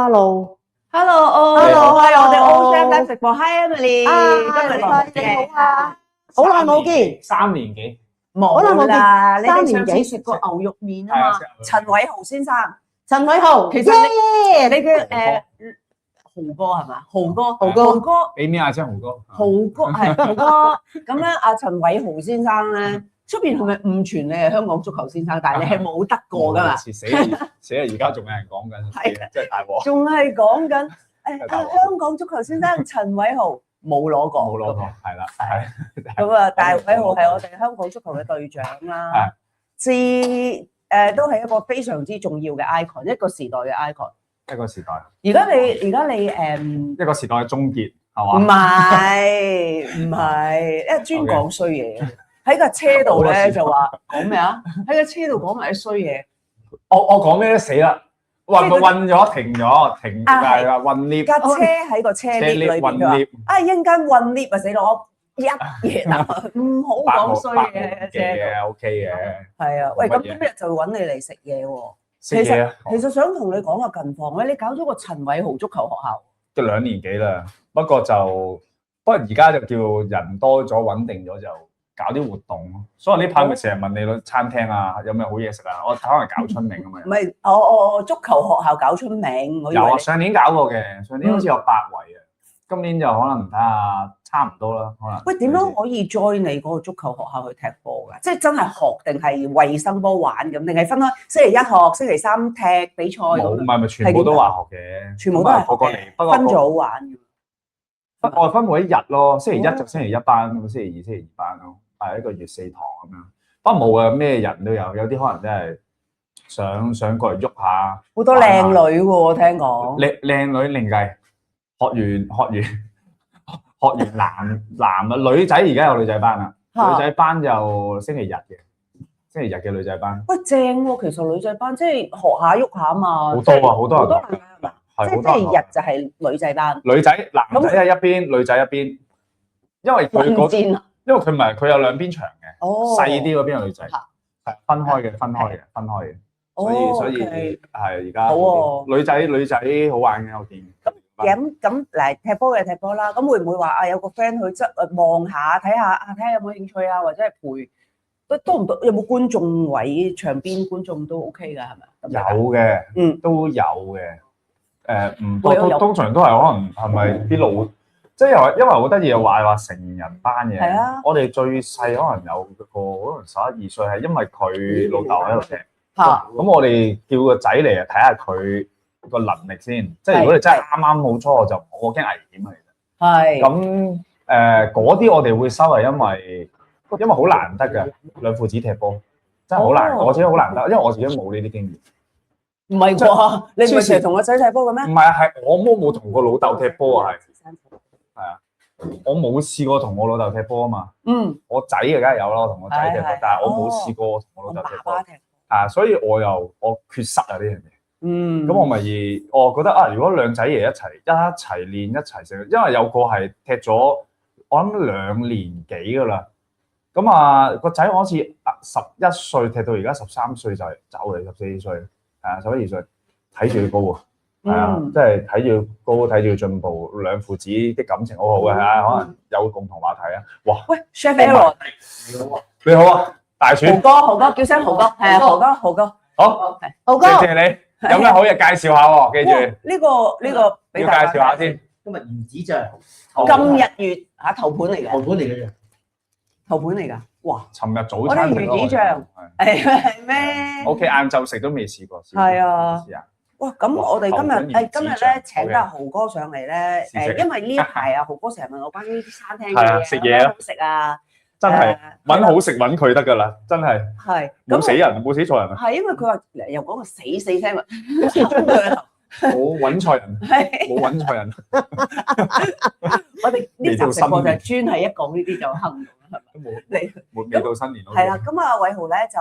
Hello，Hello，Hello，我哋 O Chef 咧直播 ，Hi Emily，今日你好啊，好耐冇見，3年幾，冇啦，你哋3年幾上次食過牛肉麵啊嘛，陳偉豪先生，陳偉豪，其實你嘅豪哥係嘛？豪哥，俾面阿張豪哥，豪哥，咁咧阿陳偉豪先生咧。出邊係咪誤傳你係香港足球先生？但係你係冇得過㗎嘛？死啊！而家仲有人講緊，係真係大鑊。仲係講緊香港足球先生陳偉豪冇攞過，係啦，係。咁啊，大偉豪係我哋香港足球嘅隊長啦，都係一個非常之重要嘅 icon， 一個時代嘅 icon。一個時代。而家你一個時代嘅終結係嘛？唔係，因為專講衰嘢。喺架車度咧就話講咩啊？喺架車度講埋啲衰嘢。我講咩都死啦！運咗停係啦，運 lift。架車喺個車 lift 裏邊㗎。一陣間運 lift 啊死咯！我一嘢嗱，唔好講衰嘢喺車度。OK 嘅。係啊，喂，咁今日就揾你嚟食嘢喎。其實想同你講個近況咧，你搞咗個陳偉豪足球學校。都2年幾啦，不過而家就叫人多咗，穩定咗就。搞啲活動咯，所以呢排咪成日問你餐廳啊，有咩好嘢食啊？我可能搞春茗咁樣。唔係，我足球學校搞春茗。有啊，上年搞過嘅，上年好似有8圍啊，今年就可能睇下差唔多啦，可能。喂，點樣可以 join 你嗰個足球學校去踢波㗎？即係真係學定係衞生波玩咁，定係分開星期一學，星期三踢比賽咁？唔係全部都話學嘅，全部都係學嘅，分組玩。我分每一日咯，星期一就星期一班，咁星期二、星期二班咯，係1個月4堂咁樣。不過冇啊，咩人都有，有啲可能真係想過嚟喐下。好多靚女喎，我聽講。靚女另計，學員男啊，女仔而家有女仔班啦，女仔班就星期日嘅女仔班。喂，正喎，其實女仔班即係學下喐下啊嘛。好多人係嘛？即係星期日就係女仔班，男仔喺一邊，女仔一邊，因為佢唔係佢有2邊場嘅，細啲嗰邊係女仔，係分開嘅，所以係而家女仔好玩嘅我見。咁嚟踢波嘅踢波啦，咁會唔會話有個 friend 去望下睇下有冇興趣啊，或者係陪多唔多？有冇觀眾位？場邊觀眾都 OK 㗎係咪？有嘅，都有嘅。唔多，通常都係可能係咪啲老，即係因為好得意又話成人班嘅。係啊，我哋最細可能有個可能11、12歲，係因為佢老豆喺度踢。咁我哋叫個仔嚟啊，睇下佢個能力先。即係如果你真係啱好初，就我驚危險啊，其實。係。咁嗰啲我哋會收係因為好難得㗎，兩父子踢波真係好難，我自己好難得，因為我自己冇呢啲經驗。唔係啩？你唔係成日同個仔踢波嘅咩？唔係，係我冇同個老豆踢波啊，係啊，我冇試過同我老豆踢波啊嘛。我仔梗係有啦，我同我仔踢波，但係我冇試過同我老豆踢波。所以我缺失啊呢樣嘢。咁我覺得如果兩仔爺一齊練一齊食，因為有個係踢咗我諗2年幾㗎啦。咁個仔我好似11歲踢到而家13歲就走嚟14歲。11、12歲睇住佢高喎，係啊，即係睇住高，睇住佢進步，兩父子啲感情好好嘅，可能有共同話題啊！哇，喂 ，Chef Aaron，你好啊，大廚，豪哥，叫聲豪哥，係啊，豪哥，好，豪哥，謝謝你，有咩好嘢介紹下喎？記住呢個要介紹下先，今日魚子醬，今日月頭盤嚟嘅，頭盤嚟㗎。哇！尋日早餐食魚子醬係咩？OK，晏晝食都未試過。係啊！哇！咁我哋今日咧請得豪哥上嚟咧，因為呢一排豪哥成日問我關於啲餐廳嘅嘢，食嘢好食啊！真係揾好食揾佢得㗎啦，真係。係冇死人，冇死錯人啊！係因為佢話又講個死聲喎，冇揾錯人，冇揾錯人。我哋呢集直播就專係一講呢啲就坑。未到新年咯。係啦，咁偉豪咧就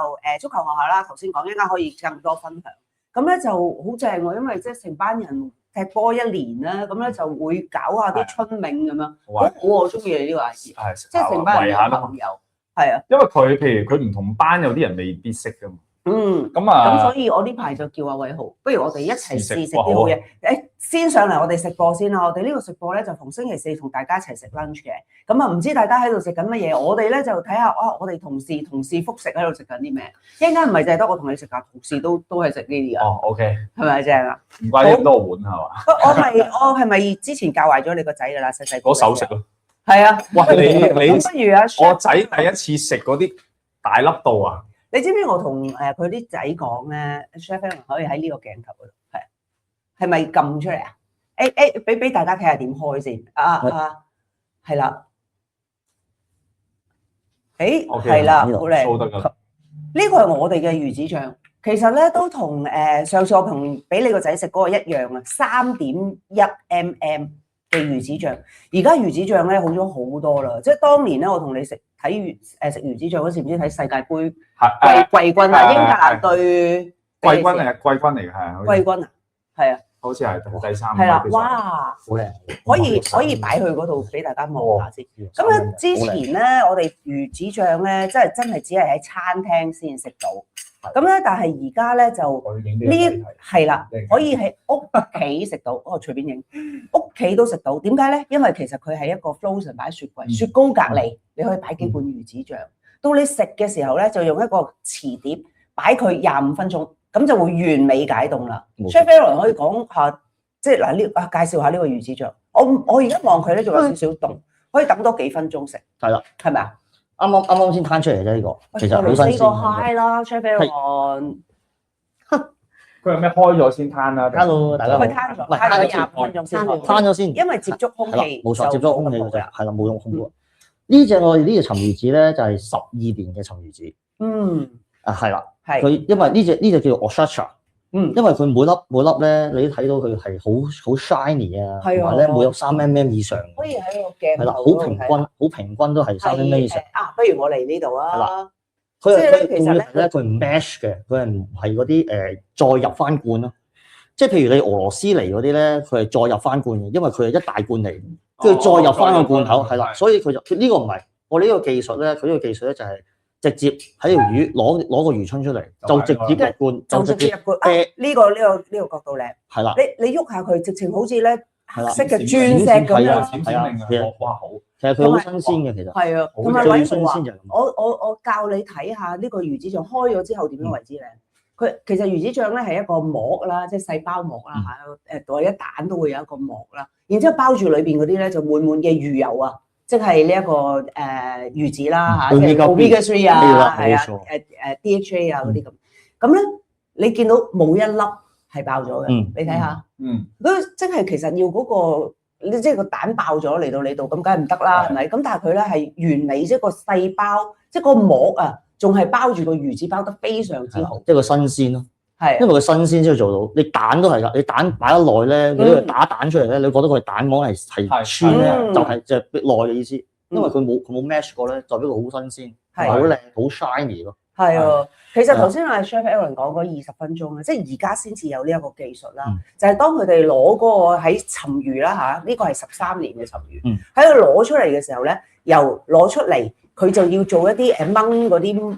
足球學校啦，頭先講一陣間可以更多分享。咁咧就好正喎，因為即係成班人踢波1年啦，咁咧就會搞下啲春茗咁樣。好好，我中意你呢個 idea。即係成班人朋友。係啊。因為譬如佢唔同班有啲人未必識㗎嘛。咁所以我呢排就叫偉豪，不如我哋一齊試食啲好嘢。先上嚟我哋食播先啦，我哋呢個食播咧就逢星期四同大家一齊食 lunch 嘅，咁啊唔知大家喺度食緊乜嘢？我哋咧就睇下，我哋同事複食喺度食緊啲咩？一陣間唔係淨係得我同你食㗎，同事都係食呢啲㗎。哦，OK，係咪正啊？唔怪得咁多碗係嘛？我係咪之前教壞咗你個仔㗎啦？細細個攞手食咯。係啊。喂，你不如啊，我仔第一次食嗰啲大粒度啊！你知唔知我同佢啲仔講咧 ，Chef Aaron 可以喺呢個鏡頭嗰度，係咪撳出嚟啊？俾大家睇下點開先。係啦。係啦，好靚。呢個係我哋嘅魚子醬，其實咧都同上次我同俾你個仔食嗰個一樣啊，3.1mm 嘅魚子醬。而家魚子醬咧好咗好多啦，即係當年咧我同你食魚子醬嗰時，唔知睇世界盃季軍啊，英格蘭對季軍嚟嘅，季軍啊，係啊，好似係第三。係啦，哇，好靚，可以擺去嗰度俾大家望下先。咁咧之前咧，我哋魚子醬咧，真係只係喺餐廳先食到。咁咧，但係而家咧就呢係啦，可以喺屋企食到。隨便影，屋企都食到。點解咧？因為其實佢係一個 frozen 擺喺雪櫃，雪糕隔離，你可以擺幾罐魚子醬。到你食嘅時候咧，就用一個瓷碟擺佢25分鐘，咁就會完美解凍啦。Chef Aaron 可以講下，即係嗱介紹下呢個魚子醬。我而家望佢咧，仲有少少凍，可以等多幾分鐘食。係啦，係咪啊？啱啱先攤出嚟啫，呢個其實好新鮮。個 high 啦 ，Chef Aaron。佢係咩開咗先攤啦 ？Hello， 大家好。佢攤咗25分鐘先。攤咗先，因為接觸空氣。冇錯，接觸空氣嗰隻係啦，冇用空氣。呢隻我哋呢隻鱘魚子咧就係12年嘅鱘魚子。係啦，佢因為呢隻叫做 Osacha。因為佢每粒咧，你都睇到佢係好 shiny 啊，同埋咧每粒3mm 以上。可以喺個鏡。係啦，好平均都係3mm以上。不如我嚟呢度啊。係啦。佢其實咧，佢唔 mash 嘅，佢係唔係嗰啲再入翻罐咯？即係譬如你俄羅斯嚟嗰啲咧，佢係再入翻罐嘅，因為佢係一大罐嚟，跟住再入翻個罐頭，係啦，所以佢就呢個唔係我呢個技術咧，佢呢個技術咧就係直接喺條魚攞個魚春出嚟，就直接入罐，就直接入罐。呢個角度靚。係啦。你喐下佢，直情好似咧黑色嘅鑽石咁樣。係啊，其實哇好。其實佢好新鮮嘅，其實係啊，同埋偉豪話，我教你睇下呢個魚子醬開咗之後點樣為之靚。佢其實魚子醬咧係一個膜啦，即係細胞膜啦嚇，袋一蛋都會有一個膜啦，然之後包住裏邊嗰啲咧就滿嘅魚油啊，即係呢一個魚子啦嚇，即係 omega-3啊，係啊DHA 啊嗰啲咁。咁咧你見到冇一粒係爆咗嘅，你睇下，佢即係其實要嗰個。你即係個蛋爆咗嚟到你度，咁梗係唔得啦，係咪？咁但係佢咧係完美，即係個細胞，即係個膜啊，仲係包住個魚子，包得非常之好，即係個新鮮咯。係，因為佢新鮮先做到。你蛋都係㗎，你蛋擺得耐咧，佢呢個打蛋出嚟咧，你覺得佢蛋黃係穿咧，就係即係耐嘅意思。因為佢冇 mash 過咧，代表佢好新鮮，好靚，好 shiny 咯。係啊，其實頭先阿 Chef Aaron 講嗰20分鐘咧，即係而家先至有呢一個技術啦。就係當佢哋攞嗰個喺鱘魚啦嚇，呢個係13年嘅鱘魚，喺度攞出嚟嘅時候咧，由攞出嚟佢就要做一啲掹嗰啲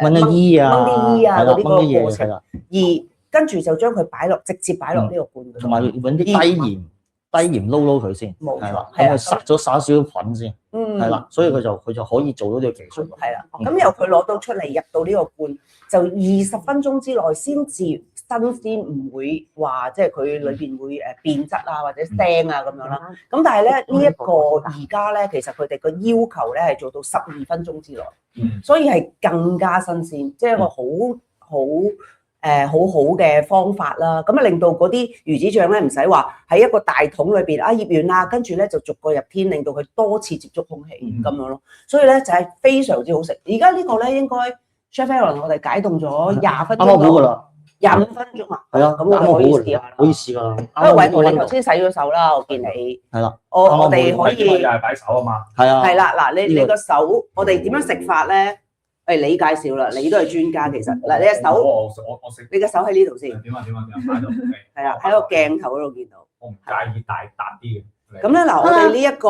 掹啲衣啊嗰啲個過程，而跟住就將佢直接擺落呢個罐度，同埋揾啲低鹽撈佢先，冇錯，咁佢撒少少菌先，係啦，所以佢就可以做到呢個技術。係啦，咁由佢攞到出嚟入到呢個罐，就20分鐘之內先至新鮮，唔會話即係佢裏邊會變質啊或者腥啊咁樣啦。咁但係咧呢一個而家咧，其實佢哋個要求咧係做到12分鐘之內，所以係更加新鮮，即係一個好好嘅方法啦，咁啊令到嗰啲魚子醬咧唔使話喺一個大桶裏邊醃完啦，跟住咧就逐個入天，令到佢多次接觸空氣咁樣咯。所以咧就係非常之好食。而家呢個咧應該 Chef Aaron 我哋解凍咗20分鐘，啱啱好噶啦，25分鐘啊。係啊，咁我哋可以試下啦。可以試噶。因為偉豪你頭先洗咗手啦，我見你。係啦。我哋可以。又係擺手啊嘛。係啊。係啦，嗱你個手，我哋點樣食法咧？你介紹啦，你都係專家其實。嗱，你隻手，我食。你嘅手喺呢度先。點啊？擺到。係啦，喺個鏡頭嗰度見到。我唔介意大啲嘅。咁咧嗱，我哋呢一個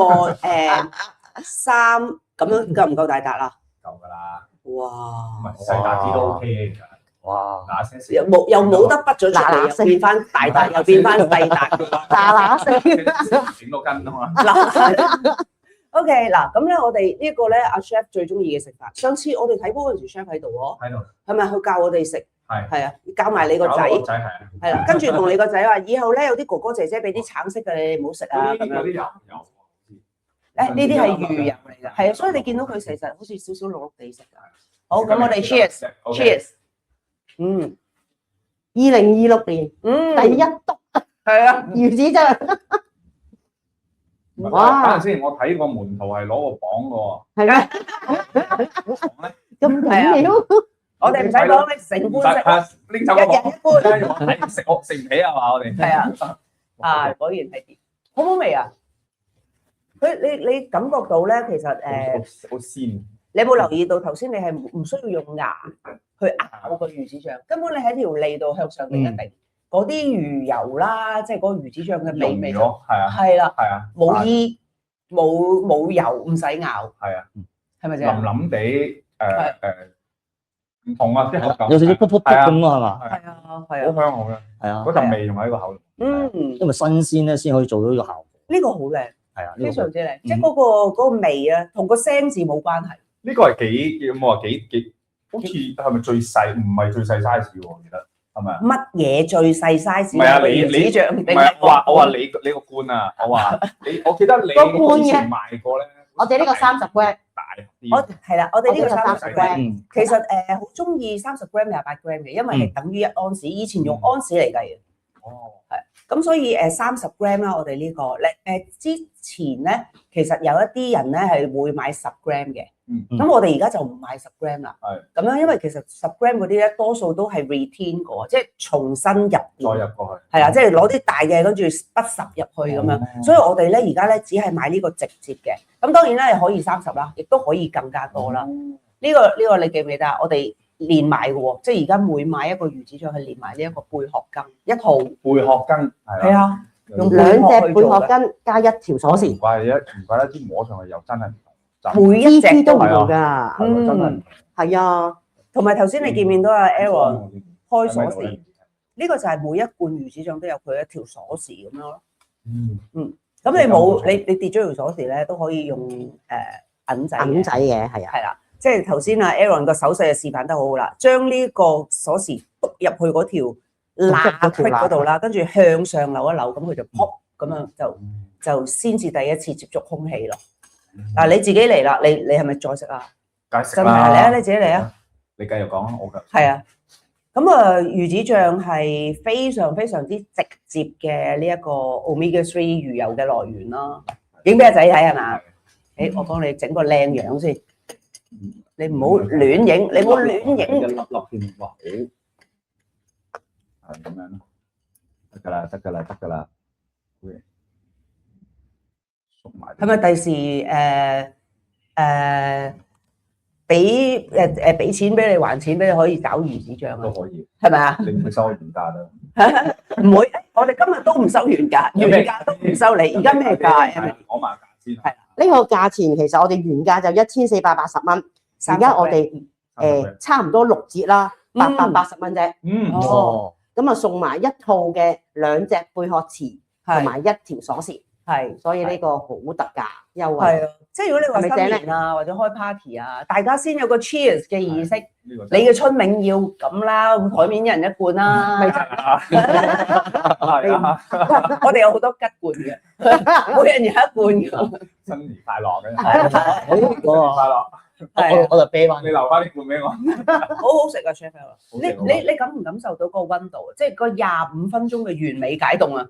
衫咁樣夠唔夠大笪啊？夠㗎啦。哇！唔係細笪啲都 OK 嘅，其實。哇！又冇得畢咗出嚟，又變翻大笪，又變翻細笪，嗱聲整到筋啊嘛。OK 嗱，咁咧我哋呢個咧阿 Chef 最中意嘅食法。上次我哋睇波嗰陣時 Chef 喺度喎，喺度係咪佢教我哋食？係啊，教埋你個仔，係啦，跟住同你個仔話，以後咧有啲哥哥姐姐俾啲橙色嘅你唔好食啊咁樣。嗰啲有。誒呢啲係魚油嚟㗎，係啊，所以你見到佢其實好似少少綠綠地食㗎。好，咁我哋 cheers，cheers。2026年第一篤係啊，魚子醬。哇！等陣先，我睇個門徒係攞個磅㗎喎。係咩？咁緊要？我哋唔使講，你成罐食，拎走個磅，一人一罐。食唔起啊嘛？我哋係啊，啊果然係啲好唔好味啊？你感覺到咧，其實好鮮。你有冇留意到頭先你係唔需要用牙去咬個魚子醬，根本你喺條脷度向上頂一頂，嗰啲魚油啦，即係嗰個魚子醬嘅味咗，係啊，係啦，係啊，冇衣冇油，唔使咬，係啊，係咪先？腍腍地唔同啊，啲口感有少少噗噗噗咁啊，係嘛？係啊，係啊，好香好香，係啊，嗰陣味仲喺個口度。因為新鮮咧先可以做到呢個效果。呢個好靚，係啊，非常之靚，即係嗰個味啊，同個聲字冇關係。呢個係幾有冇話幾？好似係咪最細？唔係最細 size 喎，我記得係咪啊？乜嘢最細 size？唔係啊，你魚子醬唔係我話你個罐啊，我記得你之前賣過咧。我哋呢個30 gram，大啲。係啦，我哋呢個30 gram，其實好中意30 gram 28 gram 嘅，因為係等於1盎司，以前用盎司嚟計嘅。哦，係，咁所以30 gram 啦，我哋呢個之前咧，其實有一啲人咧係會買10 gram 嘅。咁我哋而家就唔買10 gram 啦。係。咁樣，因為其實10 gram 嗰啲咧，多數都係 retain 過，即係重新入。再入過去。係啦，即係攞啲大嘅，跟住筆10入去咁樣。所以我哋咧而家咧只係買呢個直接嘅。咁當然咧可以30啦，亦都可以更加多啦。呢個你記唔記得啊？我哋連買嘅喎，即係而家每買一個魚子醬係連埋呢一個貝殼羹一套。貝殼羹係啊，用2隻貝殼羹加1條鎖匙。唔怪得啲摸上去又真係唔同。每一隻都唔同㗎，真係係啊。同埋頭先你見唔見到阿 Aaron 開鎖匙？呢個就係每一罐魚子醬都有佢一條鎖匙咁樣咯。咁你冇你跌咗條鎖匙咧，都可以用銀仔嘅，係啊。係啦，即係頭先阿 Aaron 個手勢就示範得好好啦，將呢個鎖匙篤入去嗰條罅隙嗰度啦，跟住向上扭一扭，咁佢就 pop 咁樣就先至第一次接觸空氣咯。嗱，你自己嚟啦，你係咪再食啊？梗係食啦，嚟啊，你自己嚟啊！你繼續講啊，我嘅。係啊，咁啊，魚子醬係非常非常之直接嘅呢一個 omega 3魚油嘅來源啦。影俾阿仔睇係嘛？我幫你整個靚樣先，你唔好亂影，你唔好亂影。一粒粒添，哇！好，係咁樣咯，得㗎啦。係咪第時俾錢俾你還錢俾你可以找魚子醬啊？都可以，係咪啊？你唔會收原價啦？唔會，我哋今日都唔收原價，原價都唔收你。而家咩價？講埋價先。係呢個價錢其實我哋原價就1480蚊，而家我哋差唔多6折啦，880蚊啫。咁啊送埋一套嘅2隻貝殼匙同埋1條鎖匙。係，所以呢個好特價優惠。係啊，即係如果你話新年啊，或者開 party 啊，大家先有個 cheers 嘅儀式。你嘅春茗要咁啦，台面一人一罐啦。係啊，我哋有好多吉罐嘅，每人有一罐嘅。新年快樂嘅，新年快樂。我就啤翻，你留翻啲罐俾我。好好食啊 ，Chef！ 你感唔感受到嗰個温度？即係個25分鐘嘅完美解凍啊！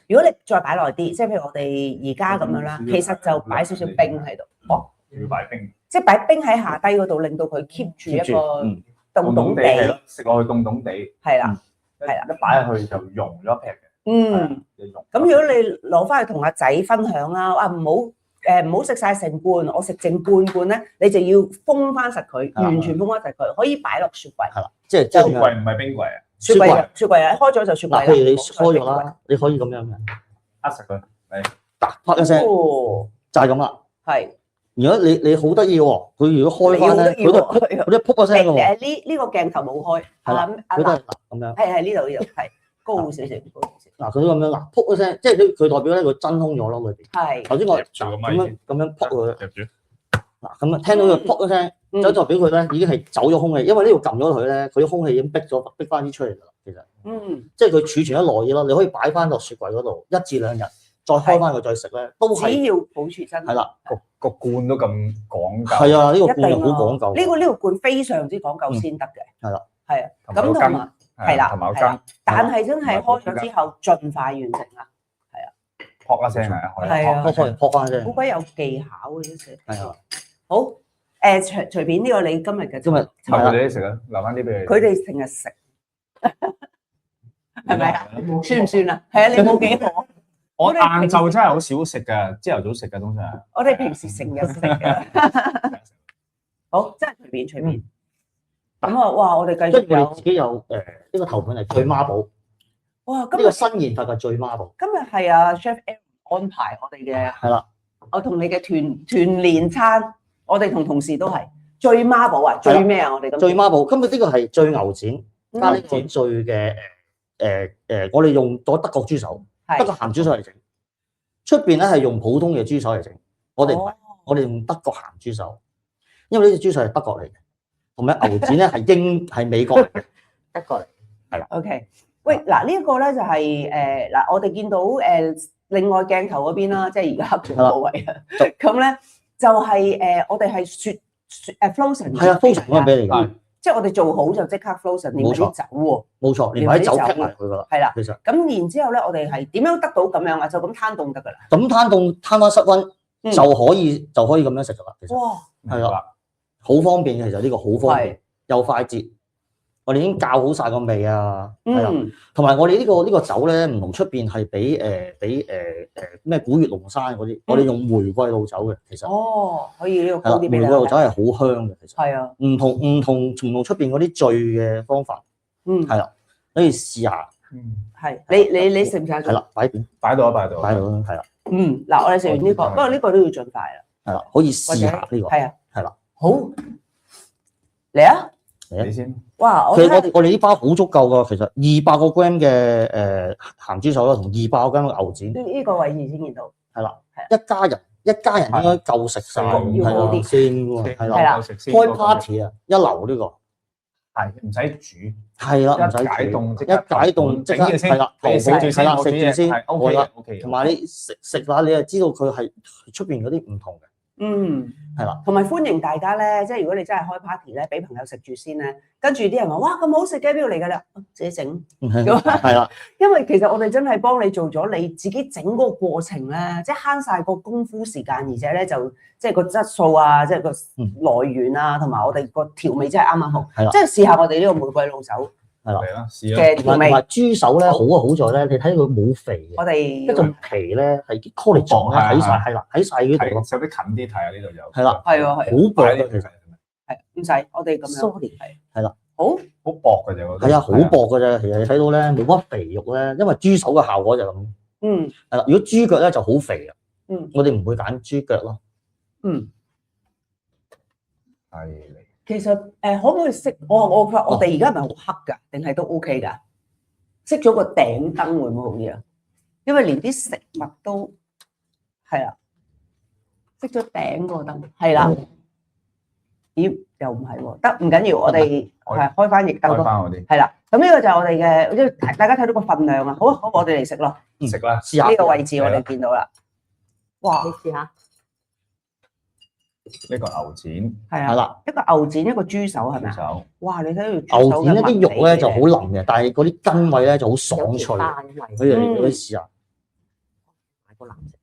如果你再擺耐啲，即係譬如我哋而家咁樣啦，其實就擺少少冰喺度。哦，要擺冰，即係擺冰喺下低嗰度，令到佢 keep 住一個凍凍地，食落去凍凍地。係啦，一擺入去就溶咗一劈嘅。咁如果你攞翻去同阿仔分享啦，唔好食晒成罐，我食剩半罐咧，你就要封翻實佢，完全封翻實佢，可以擺落雪櫃。係啦，即係雪櫃唔係冰櫃啊。雪櫃啊，開咗就雪櫃啦。譬如你開咗啦，你可以咁樣嘅，扼實佢，嚟，啪一聲，就係咁啦。係，如果你好得意喎，佢如果開翻咧，佢都撲一聲嘅喎。呢個鏡頭冇開，係啦，佢都係咁樣。係呢度係高少少。嗱，佢都咁樣嗱，撲一聲，即係佢代表咧，佢真空咗咯裏邊。係。頭先我咁樣撲佢。嗱，咁啊，聽到佢撲一聲，就代表佢咧已經係走咗空氣，因為呢度撳咗佢咧，佢啲空氣已經逼翻啲出嚟㗎啦。其實，即係佢儲存得耐啲咯，你可以擺翻落雪櫃嗰度1至2日，再開翻佢再食咧，都係。只要保存真。係啦，個罐都咁講究。係啊，呢個罐好講究。呢個罐非常之講究先得嘅。係啦。係啊。咁同埋係啦，同埋羹。但係真係開咗之後，盡快完成啦。係啊。撲一聲係啊，係啊，撲翻啫。好鬼有技巧嘅啲食。係啊。好，隨便呢個你今日嘅。今日佢哋食啊，留翻啲俾你。佢哋成日食，係咪啊？算唔算啊？係啊，你冇幾好。我晏晝真係好少食㗎，朝頭早食㗎通常。我哋平時成日食㗎。好，真係隨便。咁啊，哇！我哋繼續有。自己有呢個頭盤係醉孖寶。哇！呢個新研發嘅醉孖寶。今日係啊 Chef Aaron 安排我哋嘅。係啦。我同你嘅團年餐，我哋同同事都係醉孖寶啊！醉咩啊？我哋咁。醉孖寶，今日呢個係醉牛展加呢個醉嘅我哋用咗德國豬手。德國鹹豬手嚟整，出邊咧係用普通嘅豬手嚟整，我哋我哋用德國鹹豬手，因為呢隻豬手係德國嚟嘅，同埋牛展咧係美國嚟嘅，德國嚟，係啦。OK， 喂，嗱呢一個咧就係嗱，我哋見到另外鏡頭嗰邊啦，即係而家黑咗個位啊，咁咧就係我哋係雪 frozen， 係啊 ，frozen 嗰個俾你㗎。即係我哋做好就即刻 frozen，連埋啲酒喎。冇錯，連埋啲酒劈埋佢噶啦。係啦，其實咁然之後咧，我哋係點樣得到咁樣啊？就咁攤凍得噶啦。咁攤凍攤翻室溫就可以咁樣食噶啦。其實哇，係啦，好方便，其實呢個好方便又快捷。我哋已經校好晒個味啊，係啦。同埋我哋呢個酒咧，唔同出邊係俾咩古越龍山嗰啲，我哋用玫瑰露酒嘅，其實。哦，可以呢個高啲玫瑰露酒係好香嘅，其實。係啊。唔同出邊嗰啲醉嘅方法。係啦，可以試下。係，你食唔食？係啦，擺邊？擺到啦，係啦。嗱，我哋食完呢個，不過呢個都要盡快啦。係啦，可以試下呢個。係啊。係啦。好。嚟啊！你先。哇！其實我哋呢包好足夠噶，其實200個 gram 嘅鹹豬手啦，同200個 gram 嘅牛展。呢個位置先見到。係啦，一家人應該夠食晒，係啦，先喎，係啦，開 party 啊，一流呢個。係唔使煮。係啦，唔使解凍，一解凍即刻係啦，食住先，好啦，同埋你食下，你就知道佢係出邊嗰啲唔同嘅。係啦，同埋歡迎大家咧，即係如果你真係開 party 咧，俾朋友食住先咧，跟住啲人話：哇，咁好食嘅，邊度嚟㗎啦？自己整，係啦。因為其實我哋真係幫你做咗你自己整嗰個過程咧，即係慳晒個功夫時間，而且咧就即係個質素啊，即係個來源啊，同埋我哋個調味真係啱啱好。係啦，即係試下我哋呢個玫瑰露酒。係啦，嘅調味。同埋豬手咧，好在咧，你睇佢冇肥嘅。我哋一陣皮咧係 collagen 咧喺晒，係啦，喺晒呢度咯。有啲近啲睇下呢度有。係啦，係喎，好薄嘅其實。係唔使，我哋咁樣。Sorry，係啦，好薄嘅啫。係啊，好薄嘅啫。其實你睇到咧，冇乜肥肉咧，因為豬手嘅效果就係咁。係啦，如果豬腳咧就好肥啊。我哋唔會揀豬腳咯。係。其實可唔可以熄？我哋而家係咪好黑㗎？定係都 OK 㗎？熄咗個頂燈會唔會好啲啊？因為連啲食物都係啦，熄咗頂個燈係啦。咦？又唔係喎？得唔緊要，我哋係開翻液燈咯。係啦，咁呢個就係我哋嘅，因為大家睇到個份量啊。好，我哋嚟食咯。食啦，試下呢個位置我哋見到啦。哇！你試下。呢個牛展係啊，係啦，一個牛展，一個豬手係咪啊？哇！你睇到牛展一啲肉咧就好腍嘅，但係嗰啲筋位咧就好爽脆。佢哋可以試下。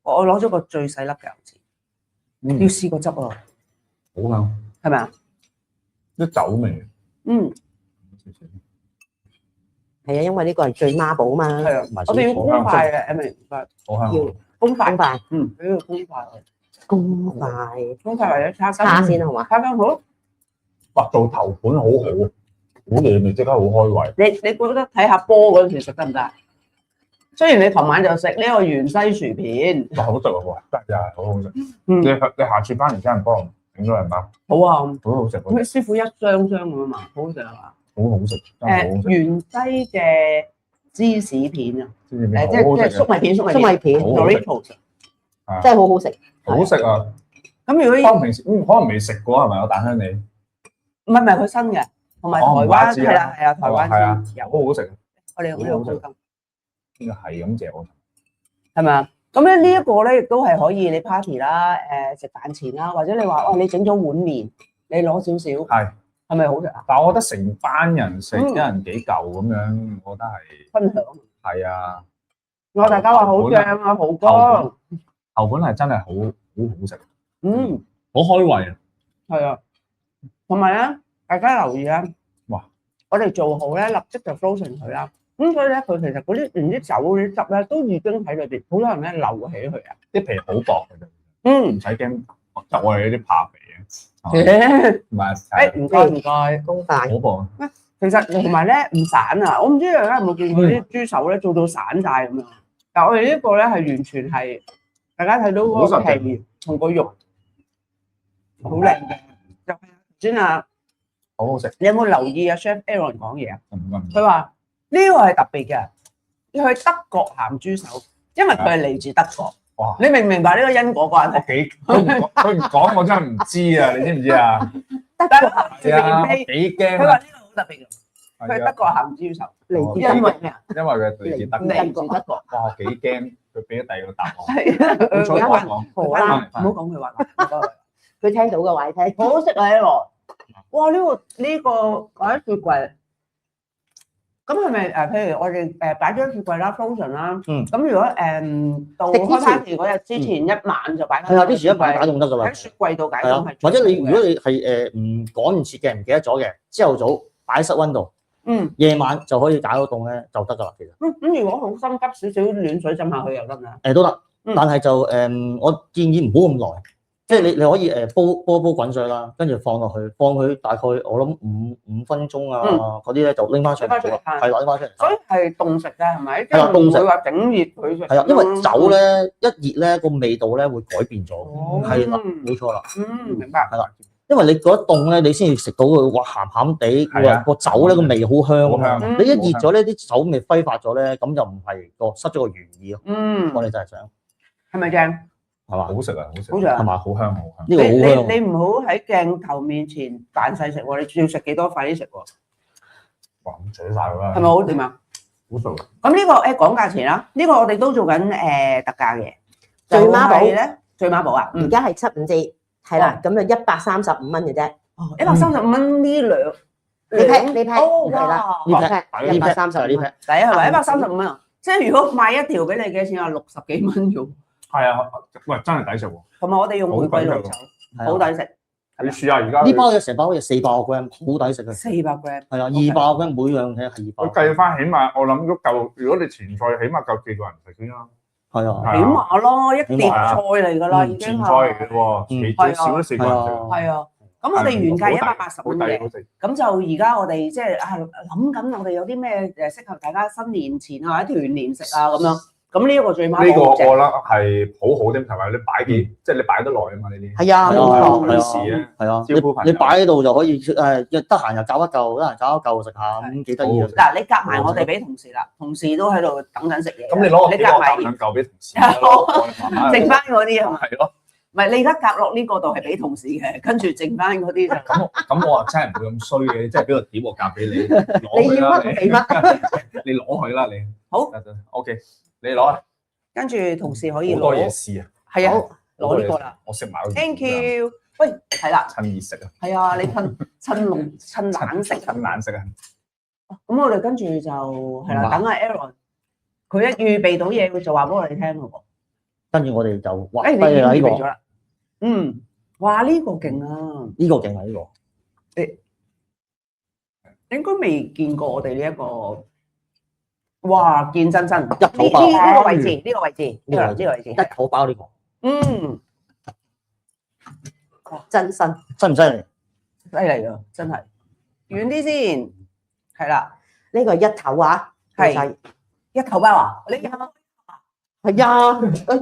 我攞咗個最細粒嘅牛展，要試個汁啊！好香，係咪啊？啲酒味。係啊，因為呢個係醉孖寶嘛。係啊，我哋要公筷嘅，Emily，好香。要公筷。呢個公筷。公筷或者叉先好嘛？叉羹好。哇！做頭盤好好，好嘢味，即刻好開胃。你覺得睇下波嗰陣時食得唔得？雖然你琴晚就食呢個芫茜薯片，哇，好食喎，真係好好食。你下次翻嚟真係幫我整咗兩包。好啊，好好食。咁師傅一箱咁啊嘛，好好食係嘛？好好食，真係好好食。芫茜嘅芝士片啊，即係粟米片，Doritos，真係好好食，好食啊！咁如果可能平時可能未食過係咪？有蛋香味？唔係佢新嘅，同埋台灣係啦，台灣係啊，有好好食。我哋有呢個配金，呢個係咁嚼，係咪啊？咁咧呢一個咧亦都係可以你 party 啦，食飯前啦，或者你話你整咗碗麵，你攞少少，係咪好食啊？但係我覺得成班人食一人幾嚿咁樣，我覺得係分享。係啊，我大家話好正啊，好乾。後盤係真係好食。好開胃啊！係啊，同埋咧，大家留意啊！哇！我哋做好咧，立即就 frozen 佢啦。咁所以咧，佢其實嗰啲連啲酒嗰啲汁咧，都已經喺裏邊。好多人咧留起佢啊，啲皮好薄嘅啫。唔使驚，就我哋呢啲怕肥嘅。唔係，唔該，公飯好薄。其實同埋咧唔散啊！我唔知大家有冇見過啲豬手咧做到散晒咁樣。但係我哋呢個咧係完全係大家睇到嗰個皮同個肉。好靚嘅，就係先啊，好好食。你有冇留意啊 Chef Aaron 講嘢啊？佢話呢個係特別嘅，佢係德國鹹豬手，因為佢係嚟自德國。哇！你明唔明白呢個因果關係？佢唔講我真係唔知啊！你知唔知啊？德國鹹豬手幾驚！佢話呢個好特別嘅，佢係德國鹹豬手，嚟自因為咩啊？因為佢嚟自德國。嚟自德國。哇！幾驚！佢俾咗第二個答案。係啊，唔好講，唔好講佢話。佢聽到嘅話，你聽。好食啊呢個！哇！呢個擺喺雪櫃，咁係咪譬如我哋擺咗雪櫃啦 frozen 啦，咁如果到開 party 嗰日之前一晚就擺喺。係啊，之前一晚解凍得㗎啦。喺雪櫃度解凍係。或者你如果你係唔趕唔切嘅，唔記得咗嘅，朝頭早擺喺室溫度，夜晚就可以解到凍咧，就得㗎啦。其實。咁如果好心急少少暖水浸下去又得㗎。都得，但係就我建議唔好咁耐。即係你可以煲滾水啦，跟住放落去，放佢大概我諗五分鐘啊，嗰啲咧就拎翻上嚟，係啦，拎翻出嚟。所以係凍食㗎，係咪？係啦，凍食。唔會話整熱佢食。係啊，因為酒咧一熱咧個味道咧會改變咗。係啦，冇錯啦。明白。係啦，因為你覺得凍咧，你先至食到佢哇鹹鹹地，個酒咧個味好香。好香。你一熱咗咧，啲酒味揮發咗咧，咁就唔係失咗個原意咯。我哋就係想。係咪正？係嘛？好食啊！好食，係嘛？好香，好香。呢個好香。你唔好喺鏡頭面前扮細食喎，你要食幾多快啲食喎。哇！咁扯晒啦。係咪好掂啊？好食。咁呢個講價錢啦，呢個我哋都做緊特價嘅。最孖寶咧？最孖寶啊！而家係75折，係啦，咁就135蚊嘅啫。哦，135蚊呢兩呢批哦，係啦，呢批135蚊。第一係咪135蚊啊？即係如果買一條俾你幾多錢啊？60幾蚊啫。係啊，喂，真係抵食喎！同埋我哋用玫瑰綠酒，好抵食。你試下而家呢包嘢成包好似400個 gram，好抵食啊！400 gram，係啊，200 gram 每樣嘢係200。我計翻起碼，我諗都夠。如果你前菜起碼夠4個人食先啦。係啊，起碼咯，一碟菜嚟㗎啦，已經係。前菜嚟嘅喎，其少咗4個人食。係啊，咁我哋原價180蚊嘅，咁就而家我哋即係諗緊，我哋有啲咩適合大家新年前啊或者團年食啊咁樣。咁呢一個最孖寶，呢個我覺得係好好啲，同埋你擺幾，即係你擺得耐啊嘛呢啲。係啊，冇事啊，係啊，你擺喺度就可以得閒又搞一嚿，得閒搞一嚿食下，咁幾得意啊！嗱，你夾埋我哋俾同事啦，同事都喺度等緊食嘢。咁你攞你夾埋兩嚿俾同事，剩翻嗰啲係咪？係咯。唔係你而家夾落呢個度係俾同事嘅，跟住剩翻嗰啲就咁我話真係唔會咁衰嘅，即係俾個碟我夾俾你，你要乜俾乜，你攞佢啦你。好 ，OK。你攞啊，跟住同事可以攞。好多嘢試啊！係啊，攞呢個啦。我食埋。Thank you。喂，係啦。趁熱食啊！係啊，你趁冷食。趁冷食啊！咁我哋跟住就係啦，等阿 Aaron，佢一預備到嘢，佢就話俾我哋聽咯喎。跟住我哋就畫低啦呢個。哇！呢個勁啊！呢個勁啊！呢個。你應該未見過我哋呢一個。哇！見真真，入口包呢個位置，呢個位置，呢個位置，一口包呢個。哇！真身，犀唔犀利？犀利啊！真係。遠啲先，係啦，呢個一頭啊，係一頭包啊？你係啊，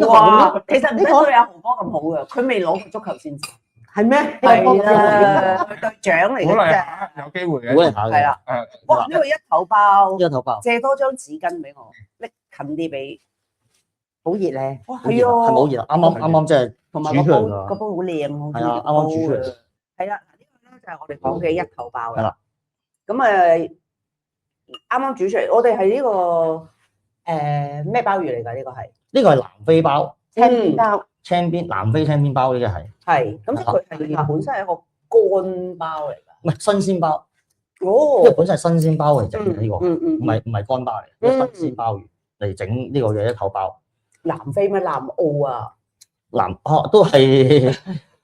哇！其實唔使對阿豪哥咁好嘅，佢未攞過足球先知。係咩？係啦，隊長嚟嘅啫，有機會嘅，鼓勵下嘅。係啦。哇！呢個一頭包，一頭包，借多張紙巾俾我，拎近啲俾。好熱咧！哇，係係啊，冇熱啊！啱即係同埋煮出嚟㗎。個煲好靚喎。係啊，啱煮出嚟。係啦，呢個咧就係我哋講嘅一頭包係啦。咁啱煮出嚟，我哋係呢個咩鮑魚嚟㗎？呢個係呢個係南非包，青邊包，南非青邊包呢個係。係，咁即係佢係本身係一個乾包嚟㗎。唔係新鮮包，哦，因為本身係新鮮包嚟整嘅呢個，唔係乾包嚟，嗯新鮮鮑魚嚟整呢個嘅一頭包。南非咩？南澳啊？都係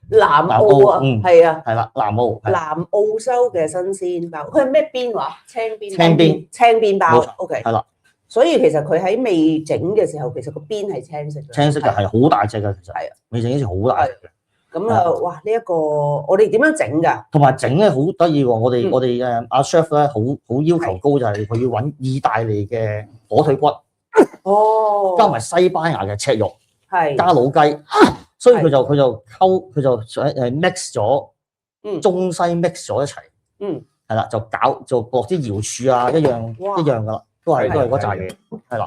南澳啊，係啊，係啦，南澳。南澳洲嘅新鮮包，佢係咩邊話？青邊包，OK，係啦。所以其實佢喺未整嘅時候，其實個邊係青色嘅。青色嘅係好大隻嘅，其實係啊，未整之前好大隻嘅。咁啊，哇！呢一個我哋點樣整㗎？同埋整咧好得意喎！我哋阿 chef 咧好要求高，就係佢要揾意大利嘅火腿骨，加埋西班牙嘅赤肉，加老雞，所以佢就mix 咗，中西 mix 咗一齊，係啦，就落啲瑤柱啊，一樣㗎啦，都係嗰扎嘢，係啦，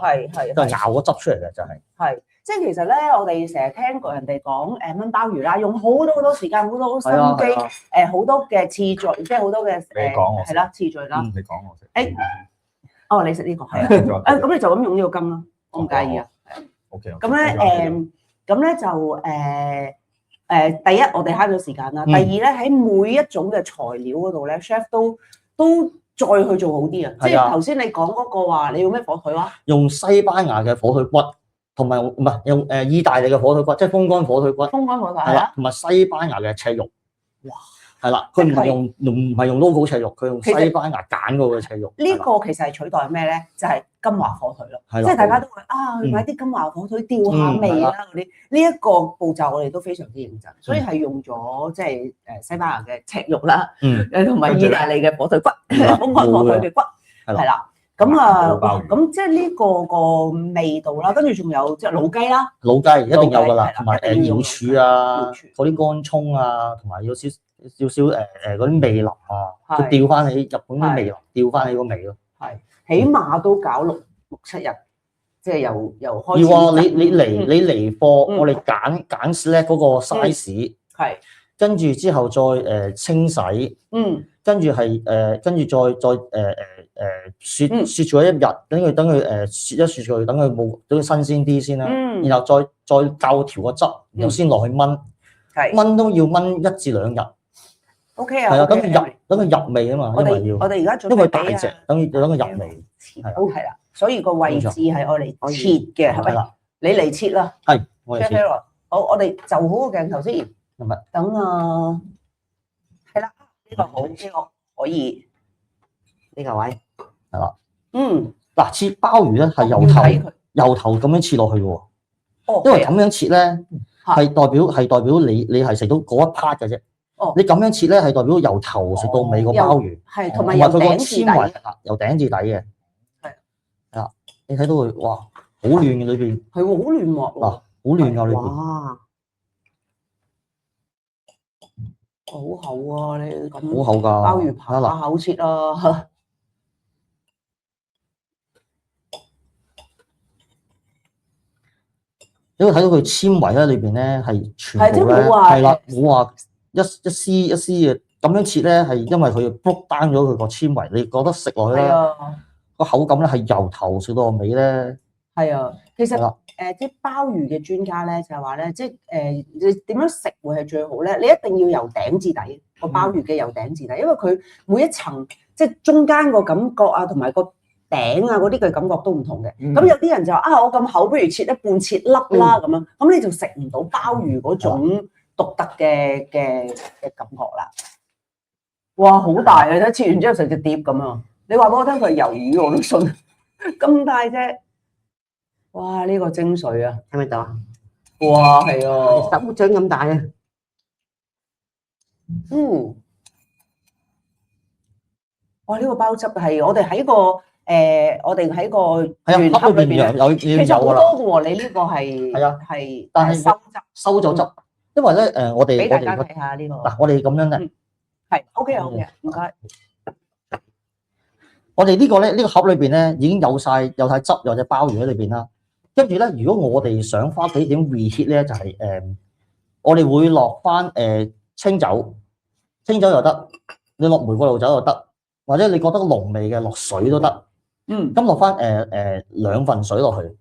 都係熬個汁出嚟嘅就係。係。即係其實咧，我哋成日聽過人哋講燜鮑魚啦，用好多時間、好多心機，好多嘅次序，即係好多嘅係啦次序啦。你講我食。哦，你食呢個係啊？咁你就咁用呢個羹啦，我唔介意啊。OK。咁咧就第一我哋慳咗時間啦，第二咧喺每一種嘅材料嗰度咧 ，chef 都再去做好啲啊。即係頭先你講嗰個話，你用咩火腿話？用西班牙嘅火腿骨。同埋唔係用意大利嘅火腿骨，即係風乾火腿骨。風乾火腿係啦，同埋西班牙嘅赤肉。哇！係啦，佢唔係用 local 赤肉，佢用西班牙揀嗰個赤肉。呢個其實係取代咩咧？就係金華火腿咯。即係大家都會買啲金華火腿吊下味啦嗰啲。呢一個步驟我哋都非常之認真，所以係用咗即係西班牙嘅赤肉啦，同埋意大利嘅火腿骨，風乾火腿嘅骨，係啦。咁即係呢個味道啦，跟住仲有即係老雞啦，老雞一定有㗎啦，同埋瑤柱啊，嗰啲乾葱啊，同埋有少少嗰啲味淋啊，就調翻起日本啲味淋，調翻起個味咯。係，起碼都搞六七日，即係由開始。要啊！你嚟貨，我哋揀 select 嗰個 size，係，跟住之後再清洗，跟住雪咗一日，等佢雪一雪佢，等佢新鮮啲先啦。然後再夠調個汁，然後先落去燜。燜都要燜1至2日。OK 啊。係啊，等佢入味啊嘛，因為要。我哋而家因為大隻，等佢入味。係啦，所以個位置係我嚟切嘅，係咪？你嚟切啦。係，我嚟切。好，我哋就好個鏡頭先。係咪？等啊，係啦，呢個好，呢個可以。呢個位係啦，嗱，切鮑魚咧係由頭咁樣切落去嘅喎，因為咁樣切咧係代表你係食到嗰一 part 嘅啫。你咁樣切咧係代表由頭食到尾個鮑魚，係同埋由頂至底，由頂至底嘅。係啦，你睇到佢哇，好嫩嘅裏邊。係喎，好嫩喎。嗱，好嫩㗎裏邊。哇！好厚啊！你咁好厚㗎，鮑魚扒下口切啊！你會睇到佢纖維咧，裏邊咧係全部咧係啦，冇話一絲一絲嘅咁樣切咧，係因為佢 break down 咗佢個纖維，你覺得食落去咧個口感咧係由頭食到尾咧。係啊，其實即係鮑魚嘅專家咧就係話咧，即係你點樣食會係最好咧？你一定要由頂至底個鮑魚嘅由頂至底，因為佢每一層即係中間個感覺啊，同埋個頂啊嗰啲嘅感覺都唔同嘅。咁有啲人就話我咁厚，不如切一半切粒啦咁樣，咁你就食唔到鮑魚嗰種獨特嘅感覺啦。哇，好大啊！你睇切完之後成隻碟咁啊！你話俾我聽佢係魷魚我都信，咁大隻。哇！呢個精髓啊，睇唔睇到啊？哇，係啊，手掌咁大啊！哇！呢個鮑汁係我哋喺個我哋喺個原盒裏邊有其實好多嘅喎，你呢個係但係收咗汁，因為咧我哋俾大家睇下呢個嗱，我哋咁樣嘅係 OK 啊 OK 唔該。我哋呢個咧呢個盒裏邊咧已經有晒汁有隻鮑魚喺裏邊啦。跟住咧，如果我哋想翻屋企點 reheat 咧，就係我哋會落翻清酒又得，你落玫瑰露酒又得，或者你覺得濃味嘅落水都得。咁落翻2份水落去。